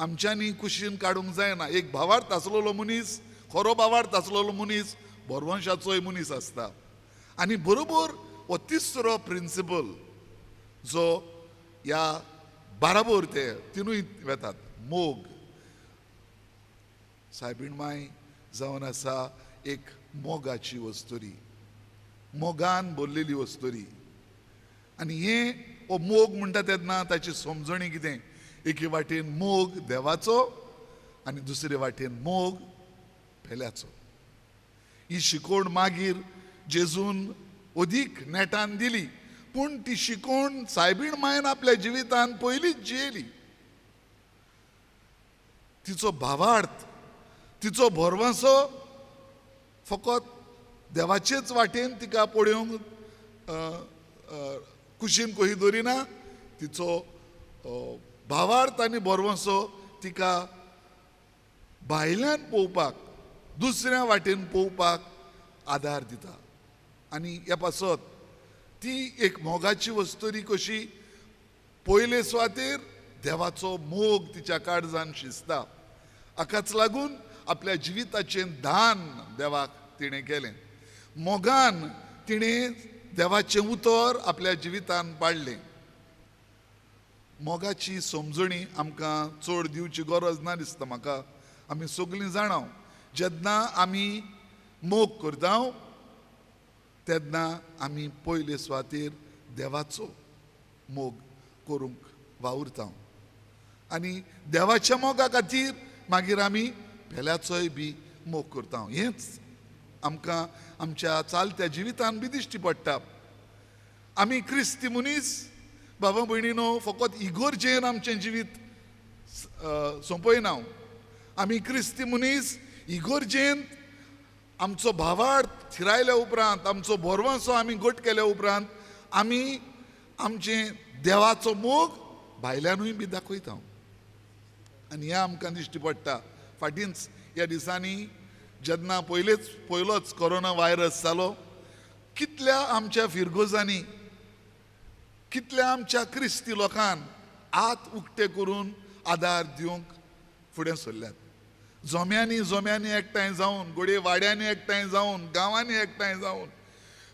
आमच्यांनी कुशीन काडूंक जायना. एक भावार्थ आसलेलो मनीस, खरो भावार्थ आसलेलो मनीस बोरवंशाचोय मनीस आसता. आनी बरोबर हो तिसरो प्रिंसिपल जो ह्या बाराबर ते तिनूय वेतात, मोग. सायबीण माय जावन आसा एक मोगाची वस्तुरी, मोगान भरलेली वस्तुरी. आनी हो मोग म्हणटा तेन्ना ताची समजणी कितें? एके वाटेन मोग देवाचो आनी दुसरे वाटेन मोग फेल्याचो. ही शिकोवण मागीर जेजून अदीक नेटान दिली, पूण ती शिकोवण सायबीण मायन आपल्या जिवितान पयलींच जियेली. तिचो भावार्थ, तिचो बोरवंसो फकत देवाचेच वाटेन तिका पळोवंक कुशीन कशी दवरिना, तिचो भावार्थ आनी बोरवंसो तिका भायल्यान पळोवपाक, दुसऱ्या वाटेन पळोवपाक आदार दिता. आनी ह्या पासत ती एक मोगाची वस्तुरी कशी पयले सुवातेर देवाचो मोग तिच्या काळजान शिजता. हाकाच लागून आपल्या जिविताचें दान देवाक तिणें केलें. मोगान तिणें देवाचें उतर आपल्या जिवितान पाडलें. मोगाची समजणी आमकां चड दिवची गरज ना दिसता म्हाका. आमी सगळीं जाणां जेन्ना आमी मोग करता तेन्ना आमी पयले सुवातेर देवाचो मोग करूंक वावुरता. आनी देवाच्या मोगा खातीर मागीर आमी भेल्याचोय बी मोग करता. हेंच आमकां आमच्या चालत्या जिवितान बी दिश्टी पडटा. आमी क्रिस्ती मनीस बाबा भयणीनो फकत इगोर्जेन आमचें जिवीत सोंपयना. आमी क्रिस्ती मनीस इगोर्जेन आमचो भावार्थ थिरायल्या उपरांत, आमचो बोरवंसो आमी घट केल्या उपरांत आमी आमचें देवाचो मोग भायल्यानूय बी दाखयता. आनी हें आमकां दिश्टी पडटा. फाटींच ह्या दिसांनी जेन्ना पयलोच कोरोना व्हायरस जालो, कितल्या आमच्या फिरगोजांनी, कितल्या आमच्या क्रिस्ती लोकांन हात उक्ते करून आदार दिवंक फुडें सरल्यात. जोम्यांनी एकठांय जावन, गोडये वाड्यांनी एकठांय जावन, गांवांनी एकठांय जावन,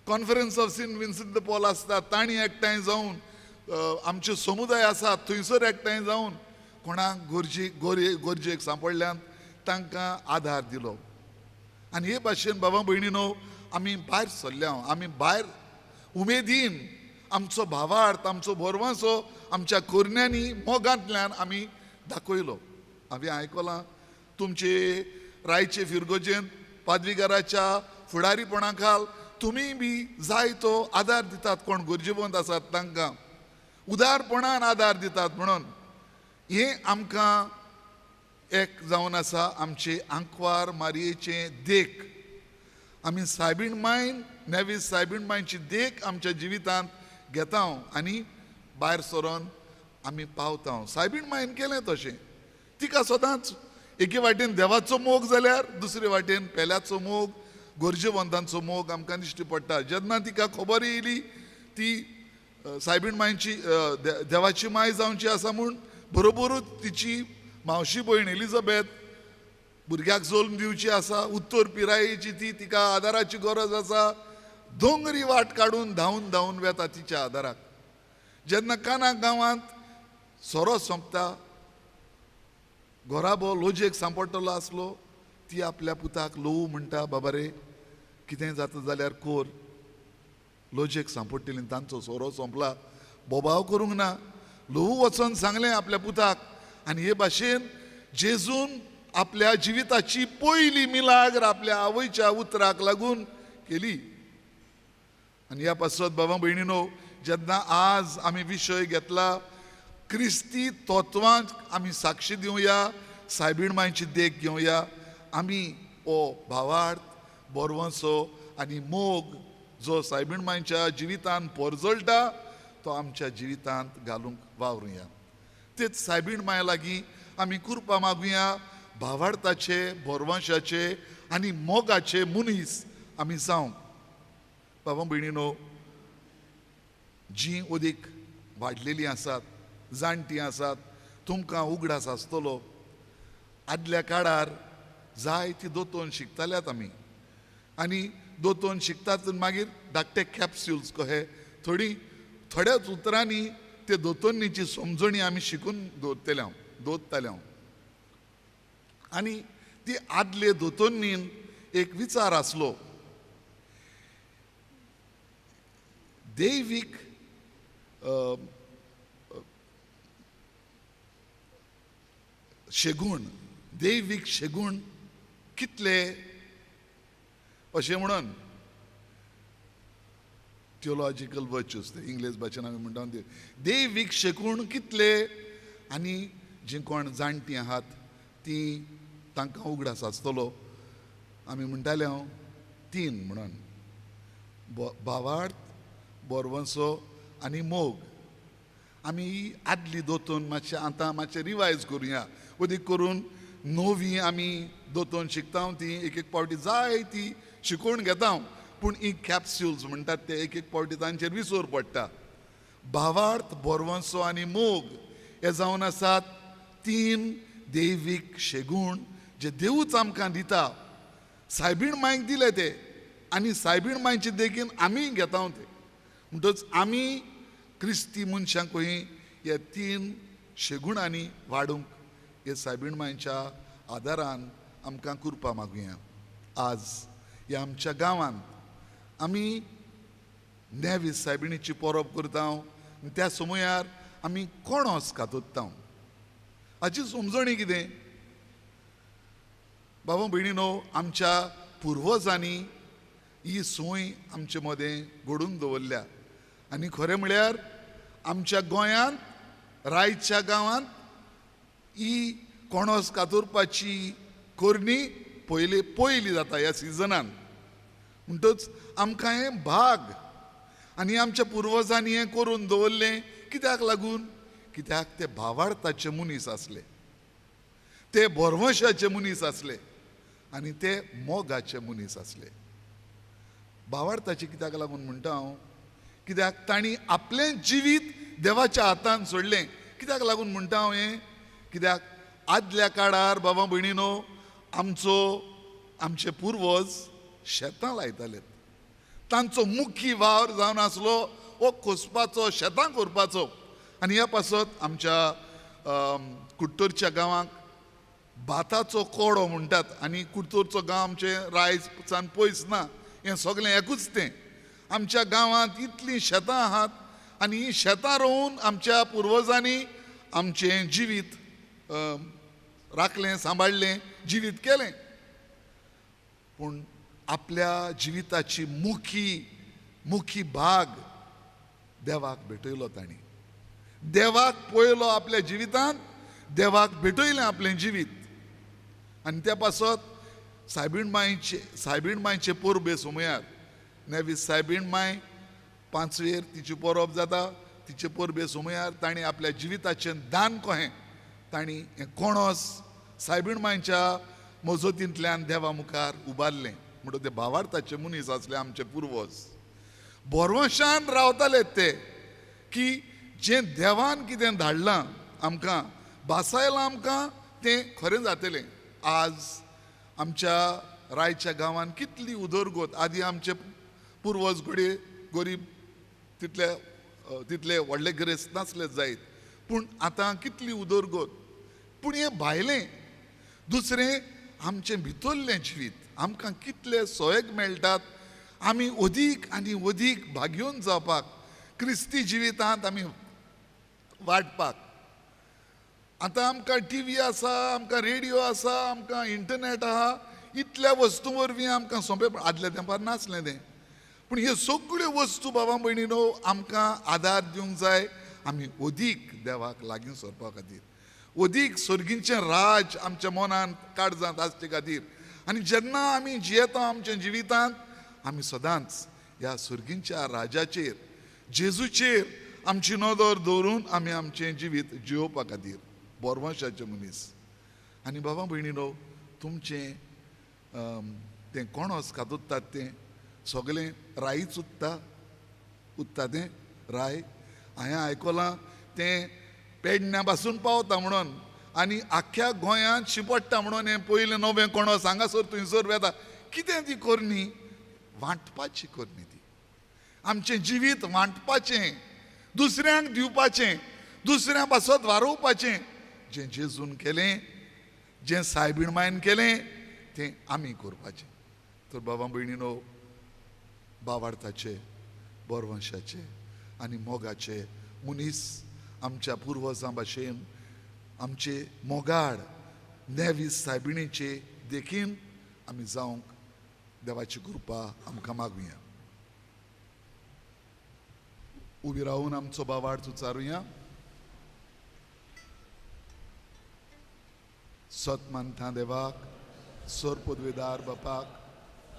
conference of saint Vincent de Paul आसता तांणी एकठांय जावन, आमचे समुदाय आसात थंयसर एकठांय जावन कोणाक गरजेक सांपडल्यान तांकां आदार दिलो. आनी हे भाशेन बाबा भयणीनो आमी भायर सरल्या. आमी भायर उमेदीन आमचो भावार्थ, आमचो बोरवंसो आमच्या कोरण्यांनी मोगांतल्यान आमी दाखयलो. हांवें आयकलां तुमचे रायचे फिरगोजेन पादवीगाराच्या फुडारीपणा खाल तुमी बी जाय तो आदार दितात. कोण गरजेवंत आसात तांकां उदारपणान आदार दितात. म्हणून हें आमकां एक जावन आसा आमचे आंकवार मारयेचें देख. आमी सायबीण मायन, नेवीस सायबीण मायची देख आमच्या जिवितांत घेता आनी भायर सरोन आमी पावता. सायबीण मायन केलें तशें. तिका सदांच एके वाटेन देवाचो मोग जाल्यार दुसरे वाटेन पेल्याचो मोग, गरजेवंतांचो मोग आमकां दिश्टी पडटा. जेन्ना तिका खबर येयली ती सायबीण मायची देवाची माय जावची आसा म्हूण बरोबरूच तिची मावशी भयण एलिझाबेथ भुरग्याक जल्म दिवची आसा, उत्तर पिरायेची ती, तिका आदाराची गरज आसा. दोंगरी वाट काडून धांवन धांवन वेता तिच्या आदाराक. जेन्ना काना गांवांत सोरो सोंपता, घोराबो लोजयेक सांपडटलो आसलो, ती आपल्या पुताक लोवू म्हणटा, बाबा रे कितेंय जाता जाल्यार कोर. लोजयेक सांपडटली तांचो सोरो सोंपला, बोबाव करूंक ना. लोवू वचोन सांगलें आपल्या पुताक. आनी हे भाशेन जेजून आपल्या जिविताची पयली मिलाग्र आपल्या आवयच्या उतराक लागून केली. आनी ह्या पासत बाबा भयणीनो जेन्ना आज आमी विशय घेतला क्रिस्ती तत्वांक आमी साक्षी दिवया, सायबीण मायची देख घेवया. आमी हो भावार्थ, बोरवंसो आनी मोग जो सायबीण मायच्या जिवितांत पोरजळटा तो आमच्या जिवितांत घालूंक वावरुया. तेच सायबीण माय लागीं आमी कृपा मागुया. भावार्थाचे, बोरवंशाचे आनी मोगाचे मनीस आमी जावंक. बाबा भयणीनो जीं ओदीक वाडलेलीं आसात, जाणटीं आसात, तुमकां उगडास आसतलो. आदल्या काळार जाय ती दोतोन शिकताल्यात आमी. आनी दोतोन शिकतात मागीर धाकटे कॅप्स्युल्स कहे थोड्याच उतरांनी ते दोतोन्नीची समजणी आमी शिकून दवरताले. आनी ती आदले दोतोन्नीन एक विचार आसलो. दैवीक शेगूण, दैवीक शेगूण कितले अशें म्हणून थियोलॉजिकल वर्च्यूज ते इंग्लीश भाशेन आमी म्हणटा ते दैवीक शेगूण कितले. आनी जीं कोण जाणटीं आहात ती तांकां उगडास आसतलो. आमी म्हणटाले 3 म्हणून भावार्थ, बोरवंसो आनी मोग. आमी आदली दोतोन मातशें आतां मातशें रिवायज करुया. अदीक करून नवी आमी दोतोन शिकता ती एक एक पावटी जाय ती शिकवण घेता, पूण ही कॅप्स्युल्स म्हणटात ते एक एक पावटी तांचेर विसर पडटा. भावार्थ, बोरवंसो आनी मोग हे जावन आसात 3 दैवीक शेगूण जे देवूच आमकां दिता. सायबीण मांयक दिले ते आनी सायबीण मांयचे देखीन आमी घेता ते. म्हणटच आमी क्रिस्ती मनशांकूय हे 3 शेगुणांनी वाडूंक हे सायबीण मांयच्या आदारान आमकां करपा मागुया. आज ह्या आमच्या गांवांत आमी नेवी सायबिणीची परब करता. त्या समयार आमी कोणोस कातोत्ता. हाची समजणी कितें? बाबा भयणीनो, आमच्या पुर्वजांनी ही सोय आमचे मदें घडोवन दवरल्या. आनी खरें म्हळ्यार आमच्या गोंयांत रायच्या गांवांत ही कोणोस कातरपाची करणी पयली जाता ह्या सिजनान. म्हणटच आमकां हें भाग आनी आमच्या पुर्वजांनी हें करून दवरलें. कित्याक लागून? कित्याक ते भावार्थाचे मनीस आसले, ते बोरवंशाचे मनीस आसले आनी ते मोगाचे मनीस आसले. भावार्थाचे कित्याक लागून म्हणटा हांव? कित्याक तांणी आपलें जिवीत देवाच्या हातान सोडलें. कित्याक लागून म्हणटा हांव हें? कित्याक आदल्या काळार बाबा भयणीनो आमचे पुर्वज शेतां लायताले. तांचो मुख्य वावर जावन आसलो हो खोसपाचो, शेतां करपाचो. आनी ह्या पासत आमच्या कुट्टूरच्या गांवांक भाताचो कोडो म्हणटात. आनी कुट्टूरचो गांव आमचे रायसान पयस ना, हें सगळें एकूच तें. आमच्या गांवांत इतलीं शेतां आहात आनी ही शेतां रोवन आमच्या पुर्वजांनी आमचें जिवीत राखलें, सांबाळलें, जिवीत केलें. पूण आपल्या जिविताची मुखी भाग देवाक भेटयलो तांणी. देवाक पळयलो आपल्या जिवितांत, देवाक भेटयलें आपलें जिवीत. आनी त्या पासत सायबीण मांयचे परबे समयार नेवी सायबीण मांय 5वेर तिची परब जाता. तिचे परबे समयार तांणी आपल्या जिविताचें दान कहें तांणी हें कोणोस सायबीण मांयच्या मजतींतल्यान देवा मुखार उबारलें. म्हणटच ते भावार्थाचे मनीस आसले आमचे पुर्वज. बोरवंशान रावताले ते की जें देवान कितें धाडलां आमकां, बासायलां आमकां, तें खरें जातलें. आज आमच्या रायच्या गांवांत कितली उदरगत. आदी आमचे पुर्वज गरीब तितले व्हडले गिरेस्त नासले जायत, पूण आतां कितली उदरगत. पूण हें भायलें दुसरें आमचें भितरलें जिवीत आमकां कितले सोयेग मेळटात. आमी अदीक आनी अदीक भाग्योन जावपाक, क्रिस्ती जिवितांत आमी वाडपाक. आतां आमकां टीव्ही आसा, आमकां रेडिओ आसा, आमकां इंटरनेट आहा. इतल्या वस्तू वरवीं आमकां सोंपेपण आदल्या तेंपार नासलें तें. पूण ह्यो सगळ्यो वस्तू बाबा भयणीनो आमकां आदार दिवंक जाय. आमी अदीक देवाक लागीं सरपा खातीर, अदीक सर्गींचें राज आमच्या मनांत काळजांत आसचे खातीर. आनी जेन्ना आमी जियेता आमच्या जिवितांत, आमी सदांच ह्या सर्गींच्या राजाचेर, जेजूचेर आमची नदर दवरून आमी आमचें जिवीत जियोवपा खातीर बोरवंशाचे मनीस. आनी बाबा भयणीनो, तुमचें तें कोणोस कातुत्तात तें सगळें राईच उत्ता तें राय. हांवें आयकलां तें पेडण्या पासून पावता म्हणून आनी आख्ख्या गोंयांत शिंपडटा म्हणून हें पयलें नवें कोणोस हांगासर थंयसर वेता. कितें ती करणी? वांटपाची करणी ती. आमचें जिवीत वांटपाचें, दुसऱ्यांक दिवपाचें, दुसऱ्या पासत वारोवपाचें. जें जेजून केलें, जें सायबीण मायन केलें, तें आमी करपाचें. तर बाबा भयणीनो, भावार्थाचे, बोरवंशाचे आनी मोगाचे मनीस आमच्या पुर्वजां भाशेन आमचे मोगाड नेवी सायबिणीचे देखीन आमी जावंक देवाची कृपा आमकां मागुया. उबी रावन आमचो भावार्थ उच्चारुया. सत मानता देवाक, सोर पदवेदार बापाक,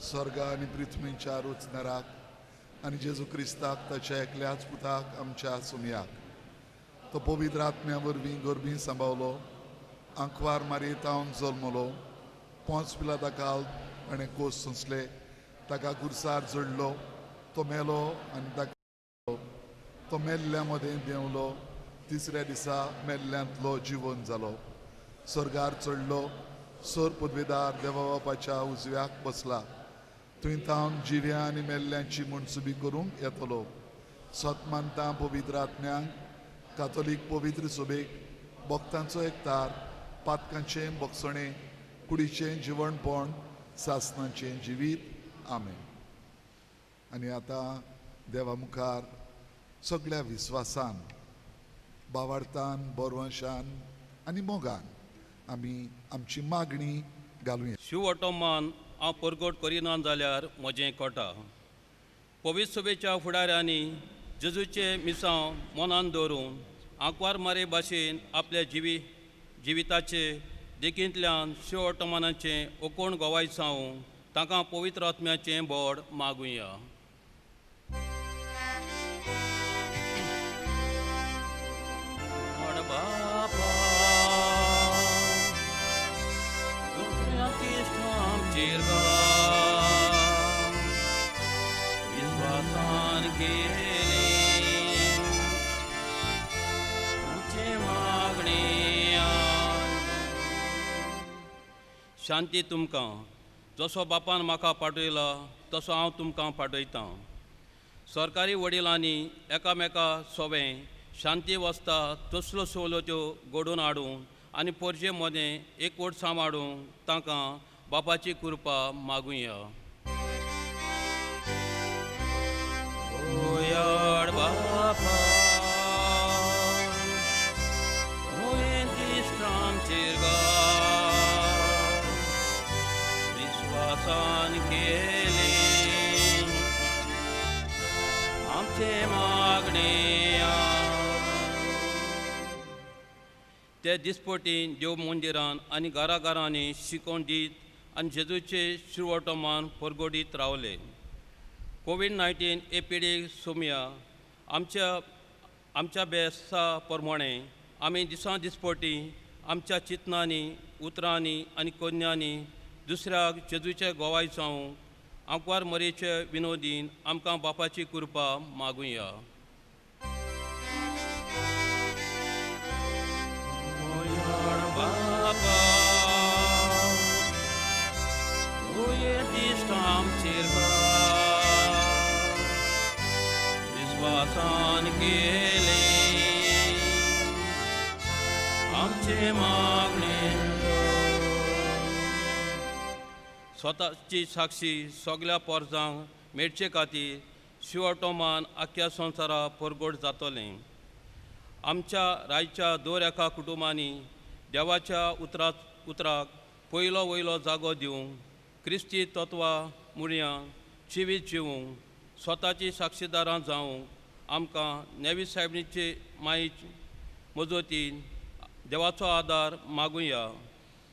स्वर्ग आनी पृथ्वीच्या रुचनराक आनी जेजू क्रिस्ताक ताच्या एकल्याच पुताक आमच्या सुमयाक तो पवित्र आत्म्या वरवीं गरबी सांबावलो, आंकवार मारयेतावन जल्मलो, पोंच पिलाता काल ताणें कोस सोंसले, ताका गुरसार जोडलो, तो मेलो आनी ताका तो मेल्ल्या मदें देंवलो, तिसऱ्या दिसा मेल्ल्यांतलो जिवन जालो, स्वर्गार चडलो, सोर पदवेदार देवा बापाच्या उजव्याक बसला, थंय तावन जिव्या आनी मेल्ल्यांची मुणसुबी करूंक येतलो. सत मानता पवित्र आत्म्यांक, कातोलीक पवित्र सभेक, भक्तांचो एकतार, पातकांचें भोगसणें, कुडीचें जिवणपण, सासणाचें जिवीत. आमेन. आनी आतां देवा मुखार सगळ्या विस्वासान, भावार्थान, बोरवंशान आनी मोगान आमी आमची मागणी घालुया. शिव ऑटोमान हांव परगट करिना जाल्यार म्हजें कोटा. पवित्र सभेच्या फुडाऱ्यांनी जेजूचे मिसांव मनान दवरून आंकवार मारे भाशेन आपल्या जिविताचे देखींतल्यान शिव ऑटोमानाचें ओकोण गोवायसावूं तांकां पवित्र आत्म्याचें बोड मागुया. विश्वासान केले आमचे मागणे शांती तुमकां. जसो बापान म्हाका पाठयला तसो हांव तुमकां पाठयतां. सरकारी वडिलांनी एकामेका सोबें शांती वस्ता तसल्यो सवलत्यो घडोवन हाडून आनी परजे मदें एकवट सांबाळूंक तांकां बापाची कृपा मागुया. ओयाड बापा आमचेर विश्वासान केले आमचे मागणे. ते दिसपटीन देव मंदिरान आनी घरांनी शिकोवन दीत आनी जेजूचे शिरवटोमान परगडीत रावले. कोविड-19 एपिडेमिक सोमिया आमच्या बेसा प्रमाणे आमी दिसां दिसपटी आमच्या चिंतनांनी, उतरांनी आनी कन्यांनी दुसऱ्याक जेजूचे गोवायसावूं आंकवार मरेचे विनोदीन आमकां बापाची कृपा मागुया. बापा आमचेर विश्वासान केले आमचे मागणे. स्वताची साक्षी सगळ्या पोरजांक मेळचे खातीर शिव ऑटोमान आख्या संवसारा परगट जातलें. आमच्या रायच्या दर एका कुटुंबांनी देवाच्या उतराक पयलो वयलो जागो दिवंक, क्रिस्ती तत्वां मुळ्यां जिवीत जिवंक, स्वताची साक्षीदारां जावंक आमकां नेवी साहेबीचे माई मजतीन देवाचो आदार मागुया.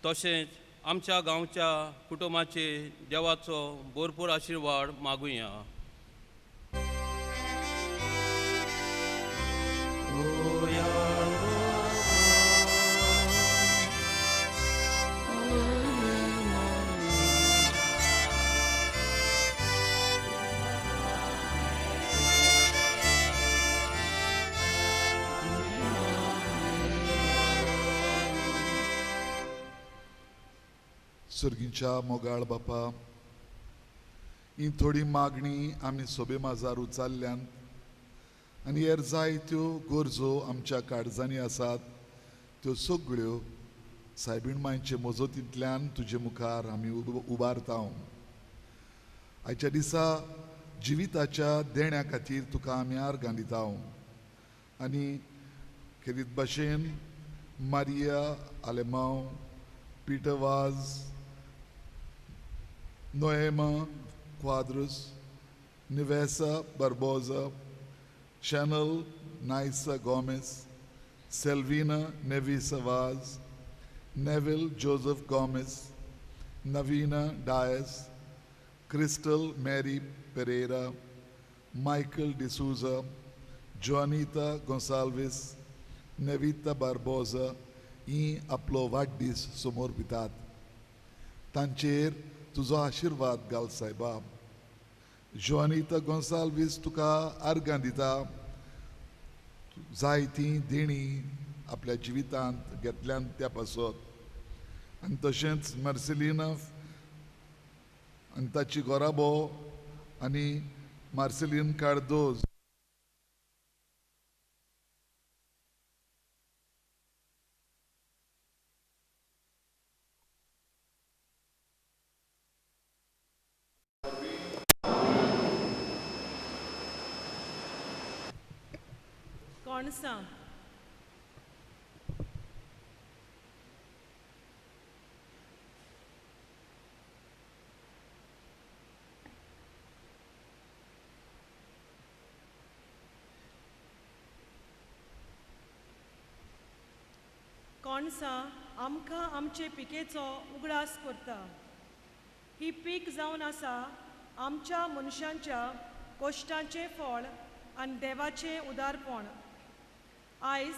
तशेंच आमच्या गांवच्या कुटुंबाचे देवाचो भरपूर आशिर्वाद मागुया. सर्गीच्या मोगाळ बापा, ही थोडी मागणी आमी सोबे माजार उचाल्ल्यान आनी हेर जायत्यो गरजो आमच्या काळजांनी आसात त्यो सगळ्यो सायबीण मांयचे मजतींतल्यान तुजे मुखार आमी उबारता. आयच्या दिसा जिविताच्या देण्या खातीर तुका आम्यार गांदिता आनी खेरीत भाशेन मारिया आलेमांव, पीटर वाज, Noema Quadros, Nivesa Barbosa, Chanel Naisa Gomez, Selvina Nevisa Vaz, Neville Joseph Gomez, Navina Dias, Crystal Mary Pereira, Michael D'Souza, Joanita Gonçalves, Nevita Barboza ही आपलो वाडदीस समोर पितात. तांचेर तुजो आशिर्वाद घाल सायबा. जोआनिता गोन्साल्वीस तुका आर्गां दिता. जायतीं देणी आपल्या जिवितांत घेतल्यान त्या पासत. आनी तशेंच मार्सेलिना आनी ताची घोराबो आनी मार्सेलीन कार्दोज कोणसां. कोणसां आमकां आमचे पिकेचो उगडास करता. ही पीक जावन आसा आमच्या मनशांच्या कोश्टांचें फळ आनी देवाचें उदारपण. आयज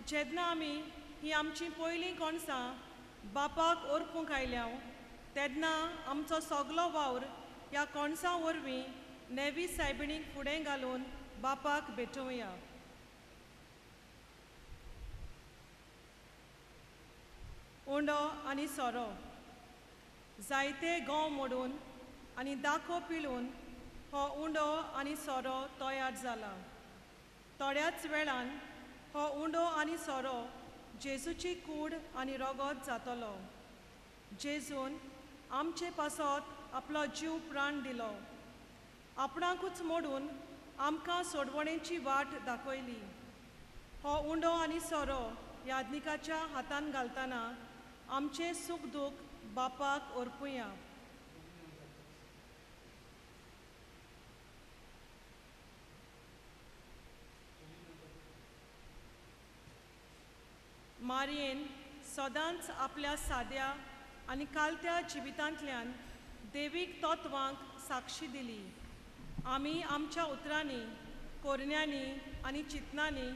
जेन्ना आमी ही आमची पयलीं कोणसां बापाक ओरपूंक आयल्या तेन्ना आमचो सगलो वावर ह्या कोणसां वरवीं नेवी सायबिणीक फुडें घालून बापाक भेटोवया. उंडो आनी सोरो. जायते गोंव मोडून आनी दाखो पिळून हो उंडो आनी सोरो तयार जाला. थोड्याच वेळान हो उंडो आनी सोरो जेजूची कूड आनी रगत जातलो. जेजून आमचे पासत आपलो जीव प्राण दिलो. आपणाकूच मोडून आमकां सोडवणेची वाट दाखयली. हो उंडो आनी सोरो यादनिकाच्या हातान घालतना आमचे सूख दूख बापाक ओरपुया. मारयेन सदांच आपल्या साद्या आनी कालत्या जिवितांतल्यान देवीक तत्वांक साक्षी दिली. आमी आमच्या उतरांनी, कोरण्यांनी आनी चिंतनांनी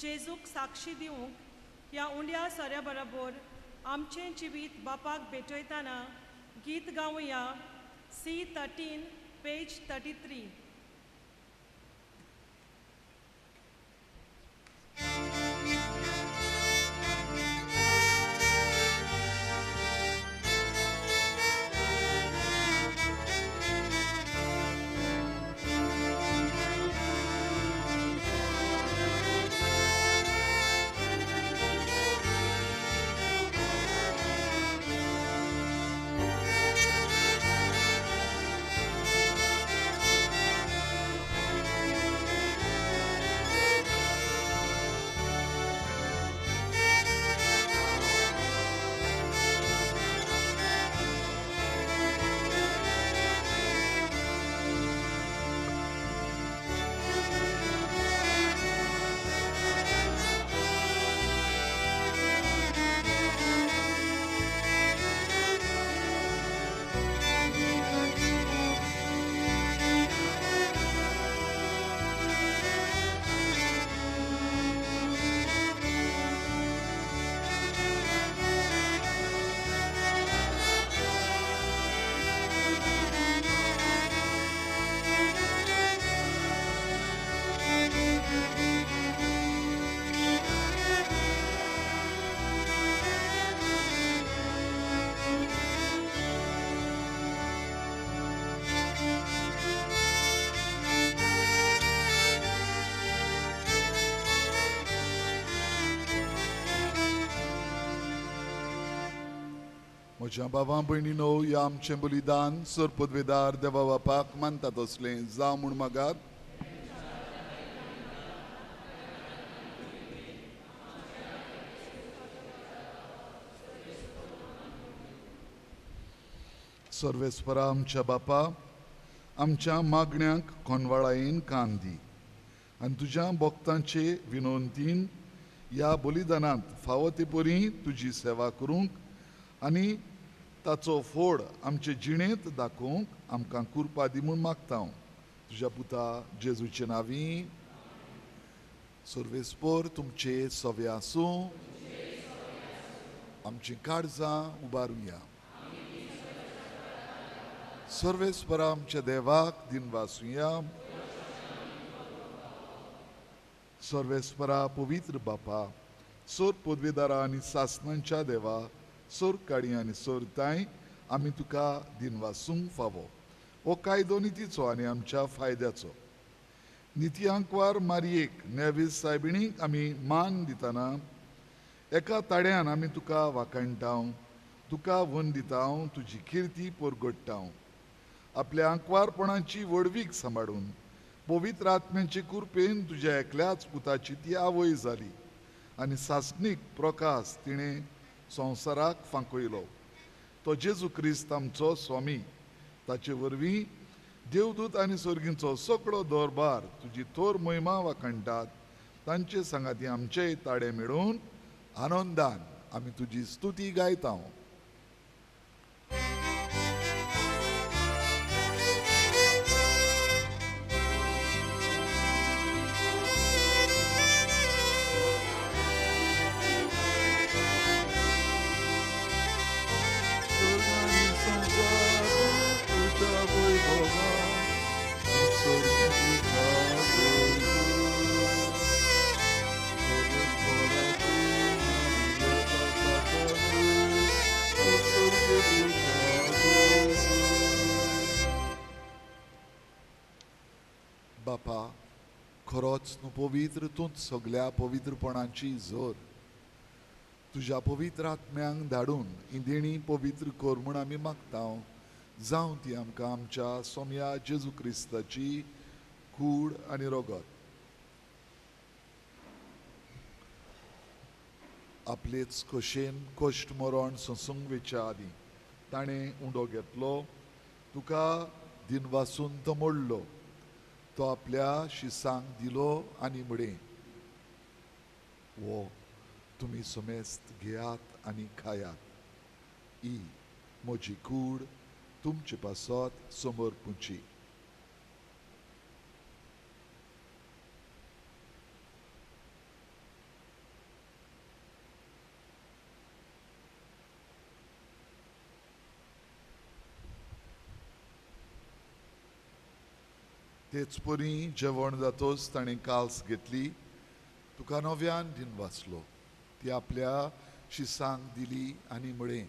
जेजूक साक्षी दिवंक ह्या उंड्या सोऱ्या बरोबर आमचें जिवीत बापाक भेटयतना गीत गावया. C13 page 33. म्हज्या भावां भयणीनो, ह्या आमचें बलिदान सरपदवेदार देवा बापाक मानता तसलें जावं म्हूण मागात. सर्वेस्परा आमच्या बापा, आमच्या मागण्यांक कोनवाळायेन कान दी आनी तुज्या भक्तांचे विनोंतीन ह्या बलिदानांत फावो ते परी तुजी सेवा करूंक आनी ताचो फोड आमचे जिणेंत दाखोवंक आमकां कृपा दी म्हूण मागता हांव तुज्या पुता जेजूचे नांवी. सर्वेस्पोर तुमचे सवे आसूं, आमची काळजां उबारुया. सर्वेस्परा आमच्या देवाक दिन वासुया. सर्वेस्परा पवित्र बापा, सोर पदवेदारा आनी सासणांच्या देवा, सोर काडी आनी सोर ताई आमी तुका दिन वासूंक फावो. हो कायदो नितीचो आनी आमच्या फायद्याचो. निती अंकवार मारयेक नेवीस सायबिणीक आमी मान दितना एका ताड्यान आमी तुका वाखाणटाव, तुका वन दिताव, तुजी किर्ती परगडटाव. आपल्या अंकवारपणाची वडवीक सांबाळून पवित्र आत्म्याचे कृपेन तुज्या एकल्याच पुताची ती आवय जाली आनी सासणीक प्रकाश तिणें संवसाराक फांकयलो. तो जेजू क्रिस्त आमचो स्वामी. ताचे वरवीं देवदूत आनी सर्गींचो सगळो दरबार तुजी थोर महिमा वाखाणटात. तांचे सांगाती आमचेय ताडे मेळून आनंदान आमी तुजी स्तुती गायता. बापा, खरोच न्हू पवित्र तूंच सगळ्या पवित्रपणाची जोर. तुज्या पवित्र आत्म्यांक धाडून ही देणी पवित्र कर म्हूण आमी मागताव. जावं ती आमकां आमच्या सोम्या जेजू क्रिस्ताची कूड आनी रोगत. आपलेच खोशेन कश्ट मरण सोंसूंक वेच्या आदीं ताणें उंडो घेतलो, तुका दिन वासून तो मोडलो. तो आपल्या शिसांक दिलो आनी म्हळें, वो तुमी समेस्त घेयात आनी खायात. ही म्हजी कूड तुमचे पासत समर्पूची. तेच परी जेवण जातोच ताणें काल्स घेतली, तुका नव्यान दिन वाचलो. ती आपल्या शिसांक दिली आनी म्हळें,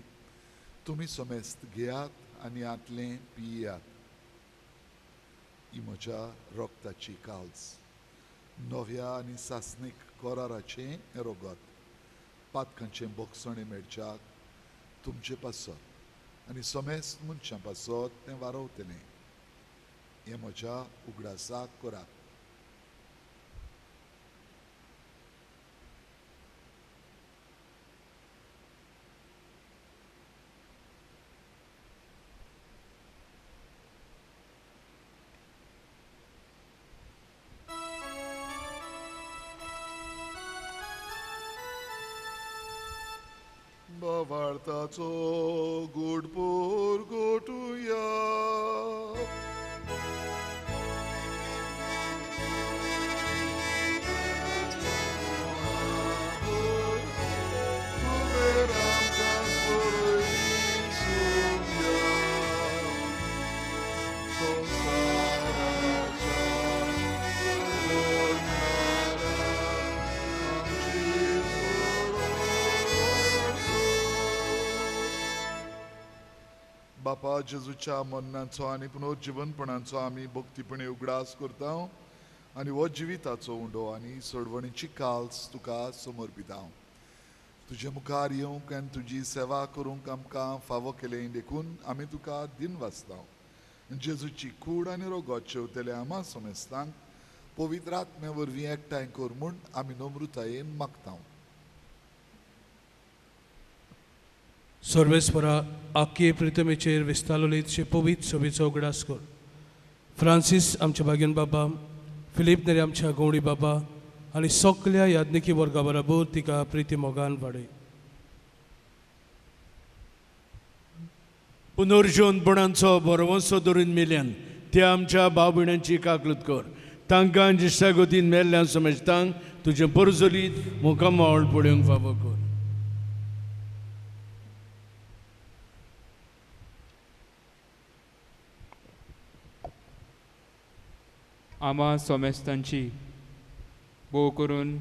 तुमी समेस्त घेयात आनी आतलें पियात. ही म्हज्या रोगताची काल्स, नव्या आनी सासणीक कोराराचें रोगत. पातकांचें बोगसणें मेळच्याक तुमचे पासत आनी समेस्त मनशां पासत तें वारवतलें. हें म्हज्या उगडासाक करात. बावार्थाचो गोडपोर गोटुया. बापा, जेजूच्या मरणाचो आनी पुनर्जीवनपणाचो आमी भक्तीपणे उगडास करता आनी हो जिविताचो उंडो आनी सोडवणेची काल्स तुका समर्पिता. तुजे मुखार येवंक आनी तुजी सेवा करूंक आमकां फावो केलें देखून आमी तुका दिन वाचता. जेजूची कूड आनी रोगत शेवतले आमा समेस्तांक पवित्र आत्म्या वरवीं एकठांय कर म्हूण आमी नम्रतायेन मागता. सर्वेस्परा आख्खे प्रितमेचेर विस्तारलेचे पवित्र सभेचो उगडास कर. फ्रांसीस आमच्या भाग्यन बाबा, फिलीप नेरे आमच्या गवळी बाबा आनी सगळ्या याज्ञिकी वर्गा बरोबर तिका प्रिती मोगान वाडय. पुनर्जीवनपणांचो बरवंसो धरून मेल्यान त्या आमच्या भाव भयणांची काकलूत कर. तांकां जिश्टा गतीन मेल्ल्यान समजतांक तुजे परजोलीत मुखामळ पळोवंक फावो कर. आमा सोमेस्तांची भोव करून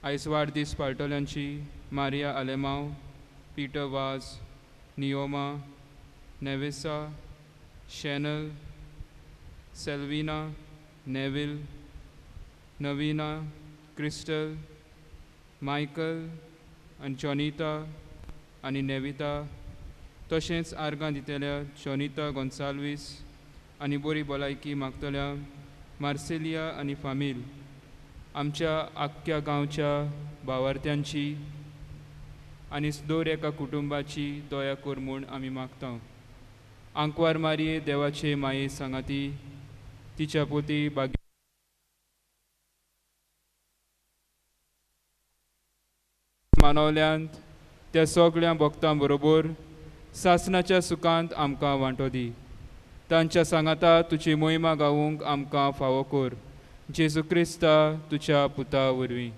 आयज वाडदीस पाळटल्यांची मारिया आलेमांव, पीटर वाज, नियोमा, नेविसा, शॅनल, सेल्विना, नेविल, नवीना, क्रिस्टल, मायकल आनी जॉनिता आनी नेविता, तशेंच आर्गां दितेल्या जॉनिता गोन्साल्वीस आनी बरी भलायकी मागतल्या मार्सेलिया आनी फामील, आमच्या आख्ख्या गांवच्या भावार्थ्यांची आनी दर एका कुटुंबाची दया कर म्हूण आमी मागता. आंकवार मारये देवाचे माये सांगाती, तिच्या पोती भाग्य मानवल्यांत त्या सगळ्या भक्तां बरोबर सासणाच्या सुखांत आमकां वांटो दी. तांच्या सांगाता तुजी मोहिमा गावूंक आमकां फावो कर. जेजू क्रिस्ता तुज्या पुता वरवीं.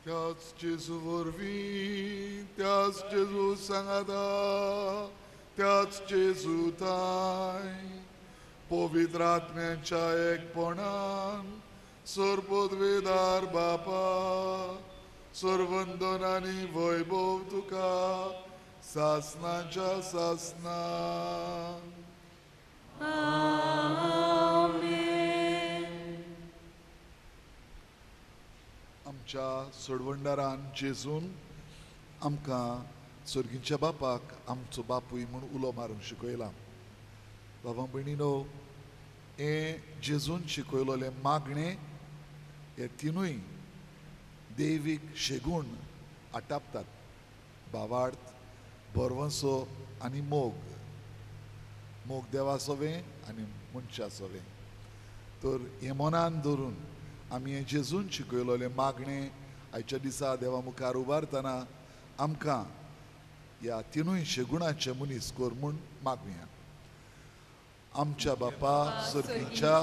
त्याच जेजू वरवीं, त्याच जेजू सांगाता, त्याच जेजू ताय, पवित्र आत्म्याच्या एकपणान सर्वोद्वेदार बापा, सर्वंदन आनी वैभव तुका सासनाच्या सासना. आमच्या सोडवंडारान जेजून आमकां सर्गीच्या बापाक आमचो बापूय म्हूण उलो मारूंक शिकयला. बाबा भयणीनो, हे जेजून शिकयलोले मागणे हे तिनूय देवीक शेगूण आटापतात. भावार्थ, बरवंसो आनी मोग. मोग देवाचोवें आनी मनशाचोवें. तर हे मनान धरून आमी हे जेजून शिकयलोले मागणे आयच्या दिसा देवा मुखार उबारतना आमकां ह्या तिनूय शेगुणाचे मनीस कर म्हूण मागुया. आमच्या बापा सर्गीच्या,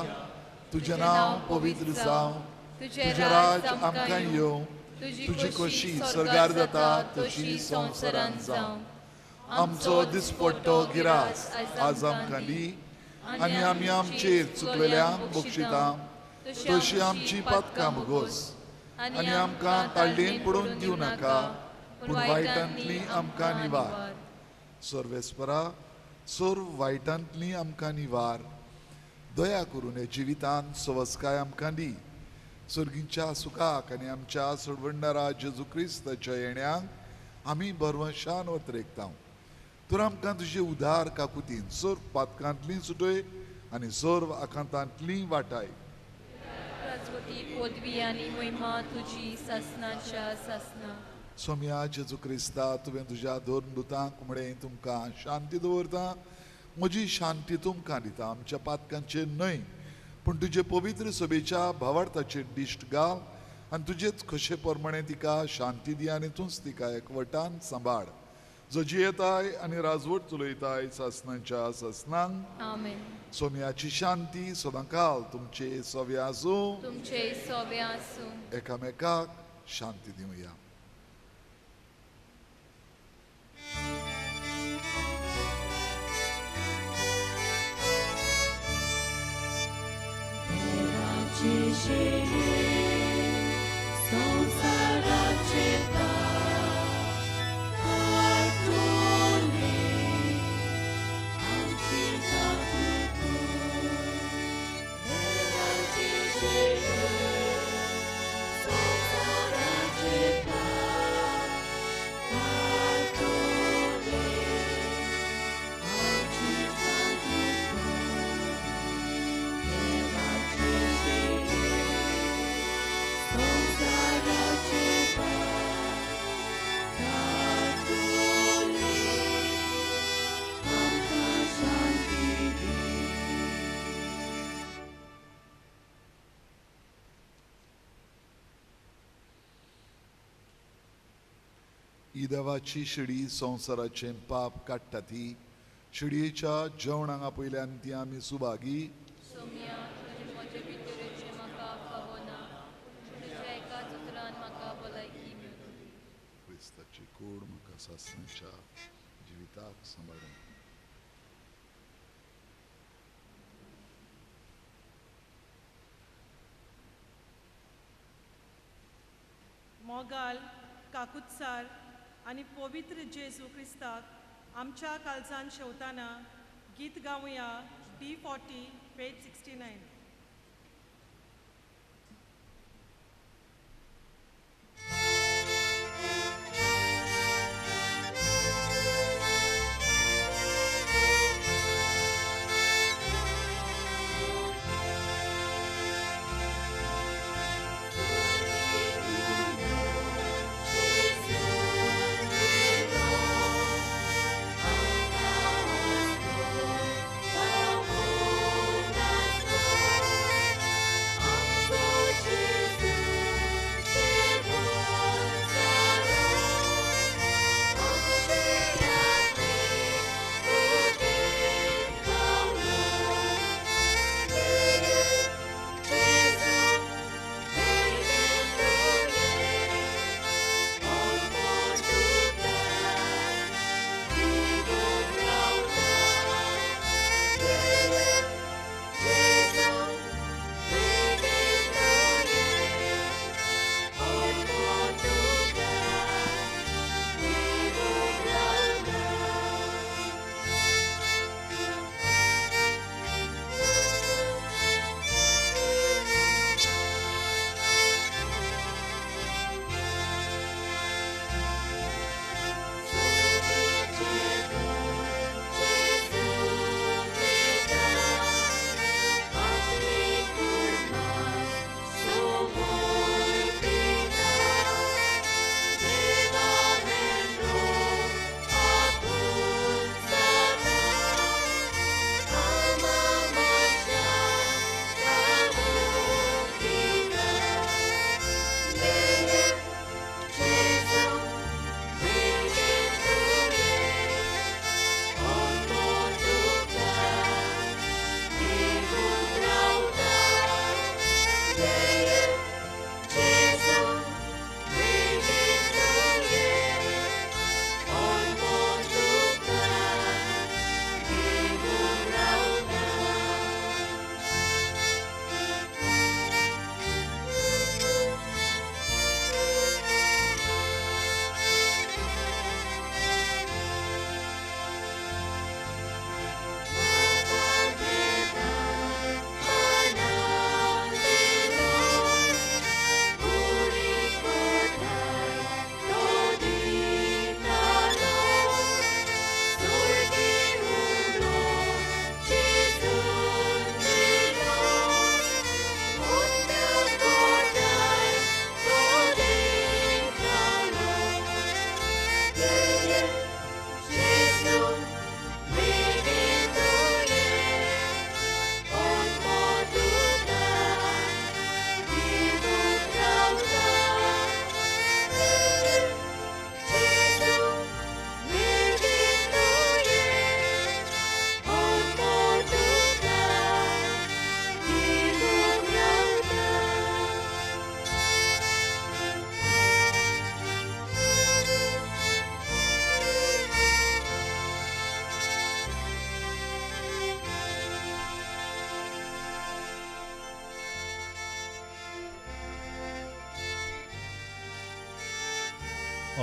तुजें नांव पवित्र जावं, तुजें राज आमकां येवं, तुजी खोशी स्वर्गार जाता तशी संवसारांत जावं. आमचो दिसपट्टो गिरास आज आमकां दी, आनी आमी आमचेर चुकलेल्यांक बक्षिता तशी आमची पातकां भोगोस. आनी आमकां ताळडेन पडून दिवं नाका, पूण वायटांतली आमकां निवार. सर्वेस्परा, सर्व वायटांतली आमकां निवार. दया करून हे जिवितांत सवस्काय आमकां दी. सर्गीच्या सुखाक आनी आमच्या सोडवंडारा जेजू क्रिस्ताच्या येण्याक आमी बरवंशान वतरेकता. तर आमकां तुजे उदार काकुतीन सर्व पातकांतली सुटय आनी सर्व आकांतांतली वाटाय. पदवी आनी महिमा तुजी सासनाच्या सासना. सोम्या जेजू क्रिस्ता, तुवें तुज्या दोन दुतांक म्हळें तुमकां शांती दवरता. म्हजी शांती तुमकां दिता. आमच्या पातकांचेर न्हय, पूण तुजे पवित्र सभेच्या भावार्थाचेर दिश्ट घाल आनी तुजेच खोशे प्रमाणे तिका शांती दी आनी तूंच तिका एकवटान सांबाळ. जो जियेताय आनी राजवट चलयताय सासनाच्या सासनांक. आमेन. सोम्याची शांती सदांकाल तुमचे सोवे आसूं. तुमचे सोवे आसूं. एकामेकाक शांती दिवया. Thank you. ही देवाची शिडी संवसाराचें पाप काडटा ती शिडयेच्या जेवणांगा पयल्यान ती आमी सुभागी सोम्या तुजे म्हजे भितरेचे म्हाका फावना तुज्या एकाच उतरान म्हाका भलायकी मेळटा क्रिस्ताची कूड म्हाका सासणाच्या जिविताक सांबाळून मोगाल काकुत्सार आनी पवित्र जेजू क्रिस्ताक आमच्या काळजान शेवताना गीत गावया D40 पेज 69.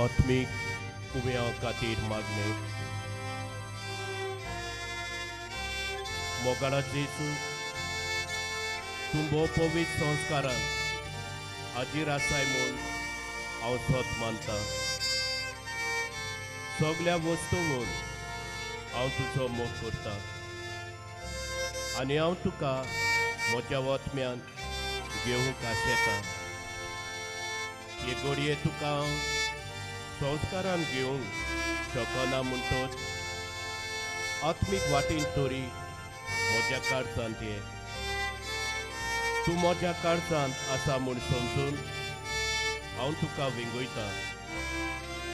आत्मीक कुव्या खातीर मागणे मोगाळा जेजू तुंबो पवित्र संस्कारान हाजीर आसाय म्हूण हांव सत मानता सगळ्या वस्तूंक हांव तुजो मोग करता आनी हांव तुका म्हज्या वतम्यान घेवंक आशेता हे घडये तुका हांव संस्कारान घेवंक शकना म्हणटच आत्मीक वाटेन तरी म्हज्या काळजांत ये तूं म्हज्या काळजांत आसा म्हूण समजून हांव तुका विंगयता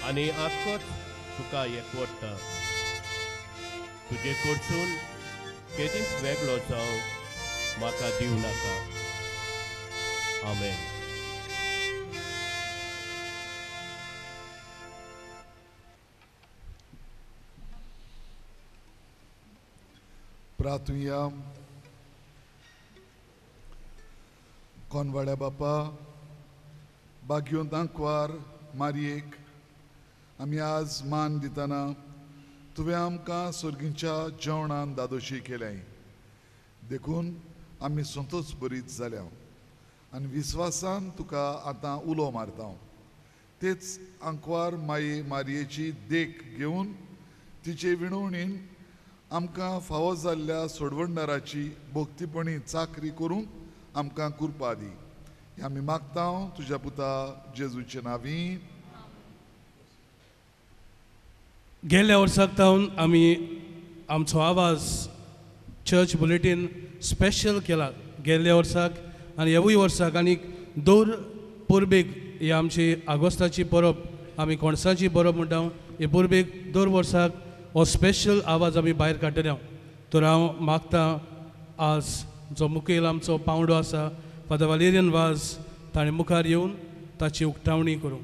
आनी आख्खोच तुका एकवटता. तुजे कडसून केदींच वेगळो जावंक म्हाका दिवं नाका. आमेन. प्रार्थुया. कोनवाड्या बापा, भाग्योंत आंकवार मारयेक आमी आज मान दितना तुवें आमकां सुर्गीच्या जेवणान दादोशी केल्याय देखून आमी संतोश बरीच जाल्या आनी विस्वासान तुका आतां उलो मारता. तेच आंकवार माये मारयेची देख घेवन तिचे विणवणीन आमकां फावो जाल्ल्या सोडवणदाराची भोक्तीपणी चाकरी करून आमकां कुरपा दी. हें आमी मागता तुज्या पुता जेजूचे नांवीं. गेल्ल्या वर्साक तावन आमी आमचो आवाज चर्च बुलेटीन स्पेशल केला गेल्ल्या वर्साक आनी ह्यावूय वर्साक. आनीक दर परबेक ही आमची आगोस्ताची परब आमी कोणसाची परब म्हणटा. हे परबेक दर वर्साक हो स्पेशल आवाज आमी भायर काडटले. तर हांव मागतां आज जो मुखेल आमचो पावंडो आसा फादर वालेरियन वाज ताणें मुखार येवन ताची उक्तावणी करूं.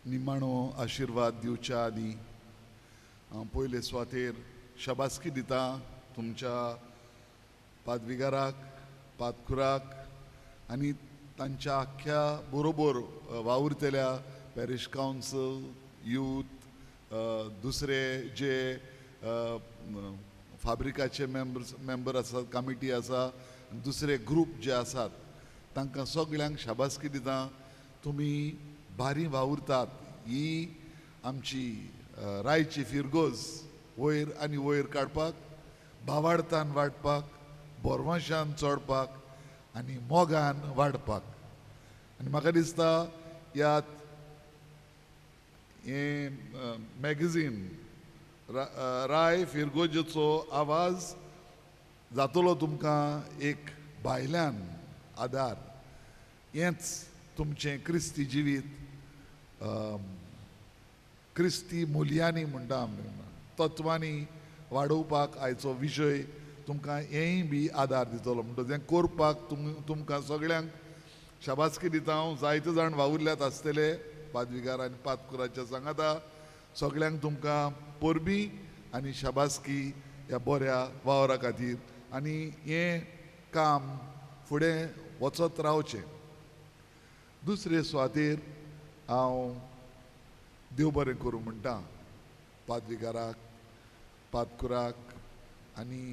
निमाणो आशिर्वाद दिवच्या आदी हांव पयले सुवातेर शाबासकी दिता तुमच्या पादविगाराक पादकुराक आनी तांच्या आख्या बरोबर वावुरतल्या पॅरिश कावन्सिल यूथ दुसरे जे फाब्रिकाचे मेंबर आसात कमिटी आसा दुसरे ग्रूप जे आसात तांकां सगळ्यांक शाबासकी दिता. तुमी भारी वावुरतात. ही आमची रायची फिरगोज वयर आनी वयर काडपाक भावार्थान वाडपाक बोरमाशान चोडपाक आनी मोगान वाडपाक. आनी म्हाका दिसता ह्यात हें मॅगझीन राय फिरगोजेचो आवाज जातलो तुमकां एक भायल्यान आदार. हेंच तुमचें क्रिस्ती जिवीत क्रिस्ती मुल्यांनी म्हणटा आमी तत्वांनी वाडोवपाक आयचो विशय तुमकां हेंय बी आदार दितलो. म्हणटच हें करपाक तुमकां सगळ्यांक शाबासकी दिता. हांव जायते जाण वावुरल्यात आसतले पादविगार आनी पादकुराच्या सांगाता. सगळ्यांक तुमकां परबीं आनी शाबासकी ह्या बऱ्या वावरा खातीर आनी हें काम फुडें वचत रावचें. दुसरे सुवातेर हांव देव बरें करूं म्हणटा पादविगाराक पादकुराक आनी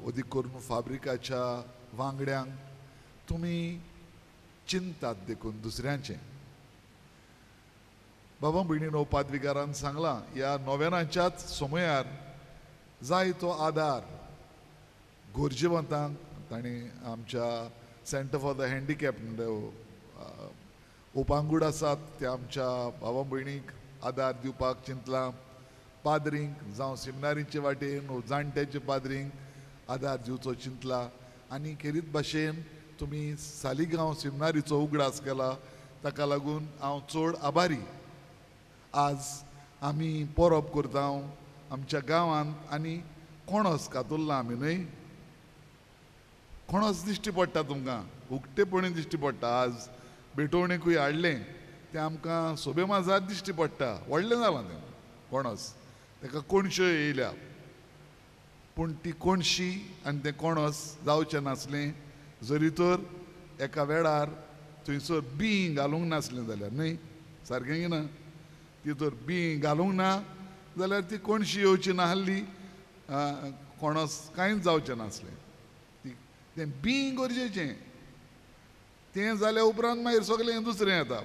अदीक करून फाब्रिकाच्या वांगड्यांक. तुमी चिंतात देखून दुसऱ्यांचें. बाबा भयणीनो पादविगारान सांगलां ह्या नोवेनाच्याच समयार जाय तो आदार गोरजेवंतांक ताणें आमच्या सेंटर फॉर द हँडिकॅप उपांगूड आसात ते आमच्या भावा भयणीक आदार दिवपाक चिंतलां. पाद्रींक जावं सेमिनारीचे वाटेन जाणट्याचे पाद्रींक आदार दिवचो चिंतला. आनी खेरीत भाशेन तुमी सालिगांव सेमिनारीचो उगडास केला ताका लागून हांव चड आभारी. आज आमी परब करता आमच्या गांवांत आनी कोणोस कातुरला आमी न्हय कोणोस दिश्टी पडटा तुमकां उक्तेपणी दिश्टी पडटा आज बेटवणेकूय हाडलें तें आमकां सोबे माजार दिश्टी पडटा व्हडलें जालां तें कोणोस ताका कोणश्यो येयल्या पूण ती कोणशी आनी तें कोणोस जावचें नासलें जरी तर एका वेळार थंयसर बी घालूंक नासलें जाल्यार न्हय सारकें की ना ती तर बी घालूंक ना जाल्यार ती कोणशी येवची नाहली कोणोस कांयच जावचें नासलें तें बी गरजेचें तें जाल्या उपरांत मागीर सगलें दुसरें येता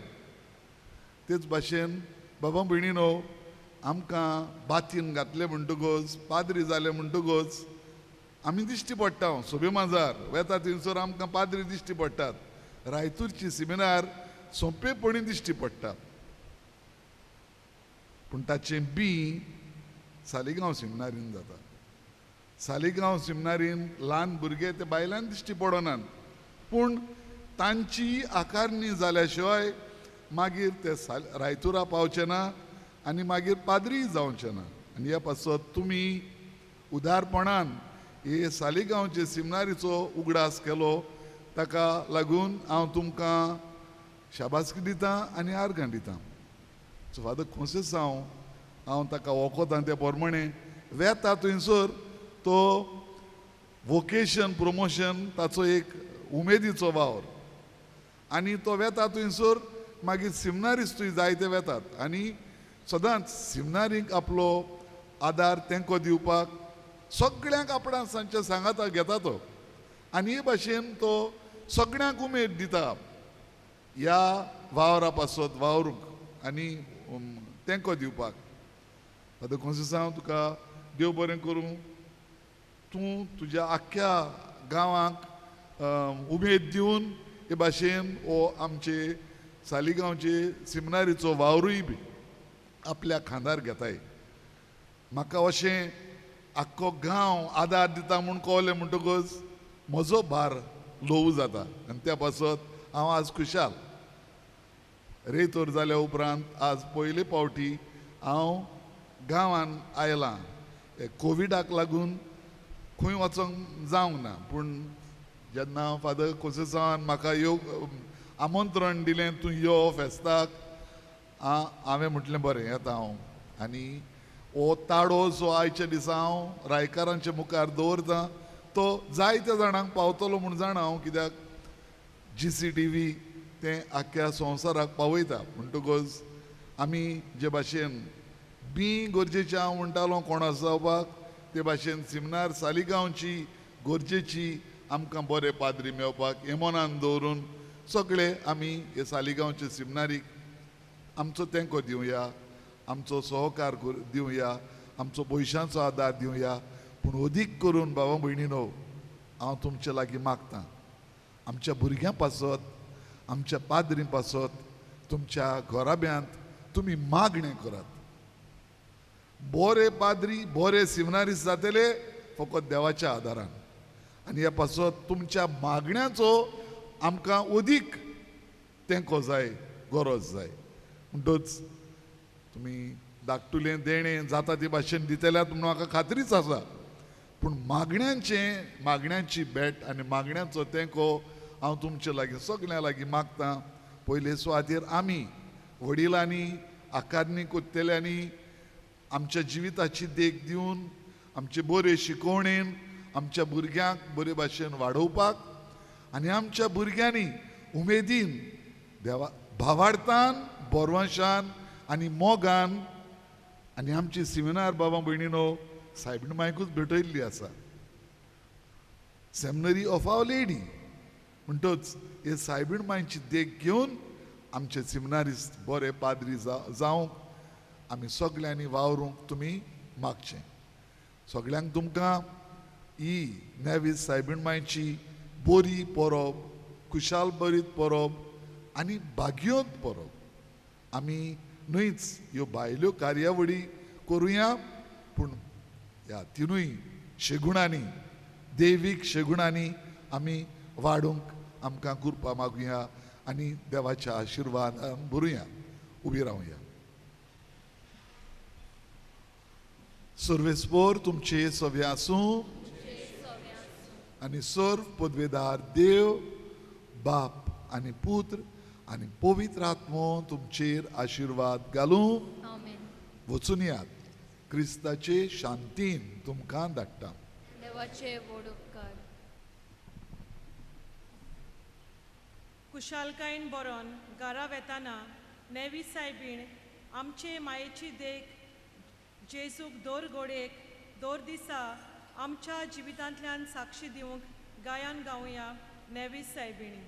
तेच भाशेन बाबा भयणीनो आमकां बातीन घातले म्हणटकच पाद्री जाले म्हणटकच आमी दिश्टी पडटा सोबे माजार वेता थंयसर आमकां पाद्री दिश्टी पडटात रायतूरची सिमिनार सोंपेपणी दिश्टी पडटा पूण ताचें बी सालिगांव सिमिनारीन जाता सालिगांव सिमिनारीन ल्हान भुरगे ते बायलांक दिश्टी पडनात पूण तांची आकारणी जाल्या शिवाय मागीर ते रायतुरा पावचे ना आनी मागीर पाद्री जावचे ना आनी ह्या पासत तुमी उदारपणान हे सालिगांवचे सिमिनारीचो उगडास केलो ताका लागून हांव तुमकां शाबासकी दितां आनी आर्गां दितां सो फादर खोसेस हांव ताका वखोतां ते प्रमाणे वेता थंयसर तो वोकेशन प्रमोशन ताचो एक उमेदीचो वावर आनी तो वेता थंयसर मागीर सिमिनारिस्टूय जायते वेतात आनी सदांच सिमिनारीक आपलो आदार तेंको दिवपाक सगळ्यांक आपणा सांचे सांगाता घेता तो आनी हे भाशेन तो सगळ्यांक उमेद दिता ह्या वावरा पासत वावरूंक आनी तेंको दिवपाक फादर खोसेस हांव तुका देव बरें करूं तूं तुज्या आख्या गांवांक उमेद दिवन हे भाशेन हो आमचे सालिगांवचे सिमिनारीचो वावरूय बी आपल्या खांदार घेताय म्हाका अशें आख्खो गांव आदार दिता म्हूण कळलें म्हणटकच म्हजो भार लोव जाता आनी त्या पासत हांव आज खुशाल रेतोर जाल्या उपरांत आज पयले फावटी हांव गांवान आयलां कोविडाक लागून खंय वचोंक जावंक ना पूण जेन्ना फादर खोसेसावान म्हाका आमंत्रण दिलें तूं यो फेस्ताक हांवें म्हटलें बरें येता हांव आनी हो ताळो जो आयच्या दिसा हांव रायकारांच्या मुखार दवरतां तो जायत्या जाणांक पावतलो म्हूण जाणा हांव कित्याक GCTV तें आख्ख्या संवसाराक पावयता म्हणटकच आमी जे भाशेन बी गरजेचें हांव म्हणटालो कोणास जावपाक ते भाशेन सिमिनार सालिगांवची गरजेची आमकां बरे पाद्री मेळपाक हे मनान दवरून सगळे आमी हे सालिगांवचे सिमिनारीक आमचो तेंको दिवया आमचो सहकार दिवया आमचो पयशांचो आदार दिवया पूण अदीक करून बाबा भयणीनो हांव तुमचे लागीं मागतां आमच्या भुरग्यां पासत आमच्या पाद्री पासत तुमच्या घराब्यांत तुमी मागणें करात बरे पाद्री बरे सिमिनारिस्ट जातले फकत देवाच्या आदारान आनी ह्या पासत तुमच्या मागण्याचो आमकां अदीक तेंको जाय गरज जाय म्हणटच तुमी धाकटुलें देणें जाता ते भाशेन दितल्यात म्हूण म्हाका खात्रीच आसा पूण मागण्यांची भेट आनी मागण्यांचो तेंको हांव तुमचे लागीं सगळ्यां लागीं मागतां पयले सुवातेर आमी वडिलांनी आकारणी कोत्तेल्यांनी आमच्या जिविताची देख दिवन आमचे बरे शिकवणेन आमच्या भुरग्यांक बरे भाशेन वाडोवपाक आनी आमच्या भुरग्यांनी उमेदीन देवा भावार्थान बोरवंशान आनी मोगान आनी आमची सिमिनार बाबा भयणीनो सायबीण मायकूच भेटयल्ली आसा सेमिनरी ऑफ आवर लेडी म्हणटच हे सायबीण मायची देख घेवन आमचे सिमिनारिस्ट बरे पाद्री जावंक आमी सगळ्यांनी वावरूंक तुमी मागचें सगळ्यांक तुमकां ही नेवीस सायबीण मायची बरी परब खुशाल बरीत परब आनी भाग्योत परब आमी न्हयच ह्यो भायल्यो कार्यावळी करुया पूण ह्या तिनूय शेगुणांनी देवीक शेगुणांनी आमी वाडूंक आमकां कृपा मागुया आनी देवाच्या आशिर्वाद भरुया उबी रावया सर्वेस्पोर तुमचे सवे आसूं आनी सर्व पदवेदार देव बाप आनी पुत्र आनी पवित्र आत्मो तुमचेर आशिर्वाद घालूं आमेन. वचून यात क्रिस्ताचे शांतीन तुमकां धाडटा. देवाचे व्हड उपकार. कुशालकायेन बरोवन घरा वेताना नेवी सायबीण आमचे मायेची देख जेजूक दोर घोडेक दोर दिसा आमच्या जिवितांतल्यान साक्षी दिवंक गायन गावया नेवी सायबिणी.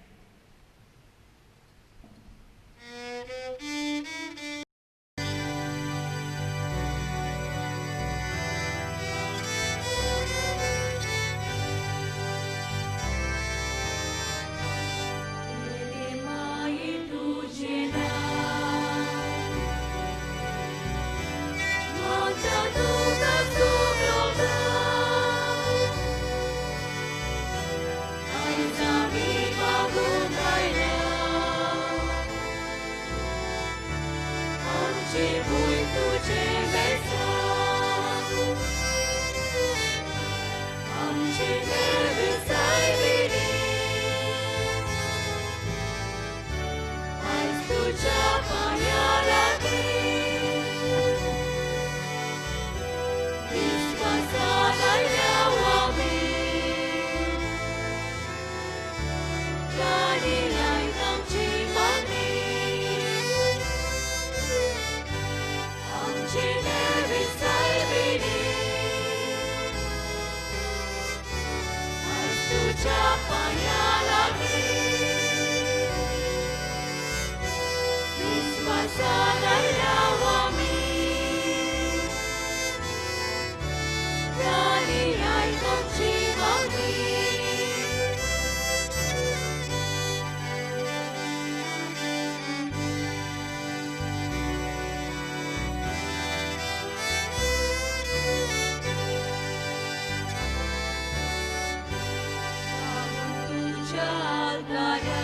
Altaria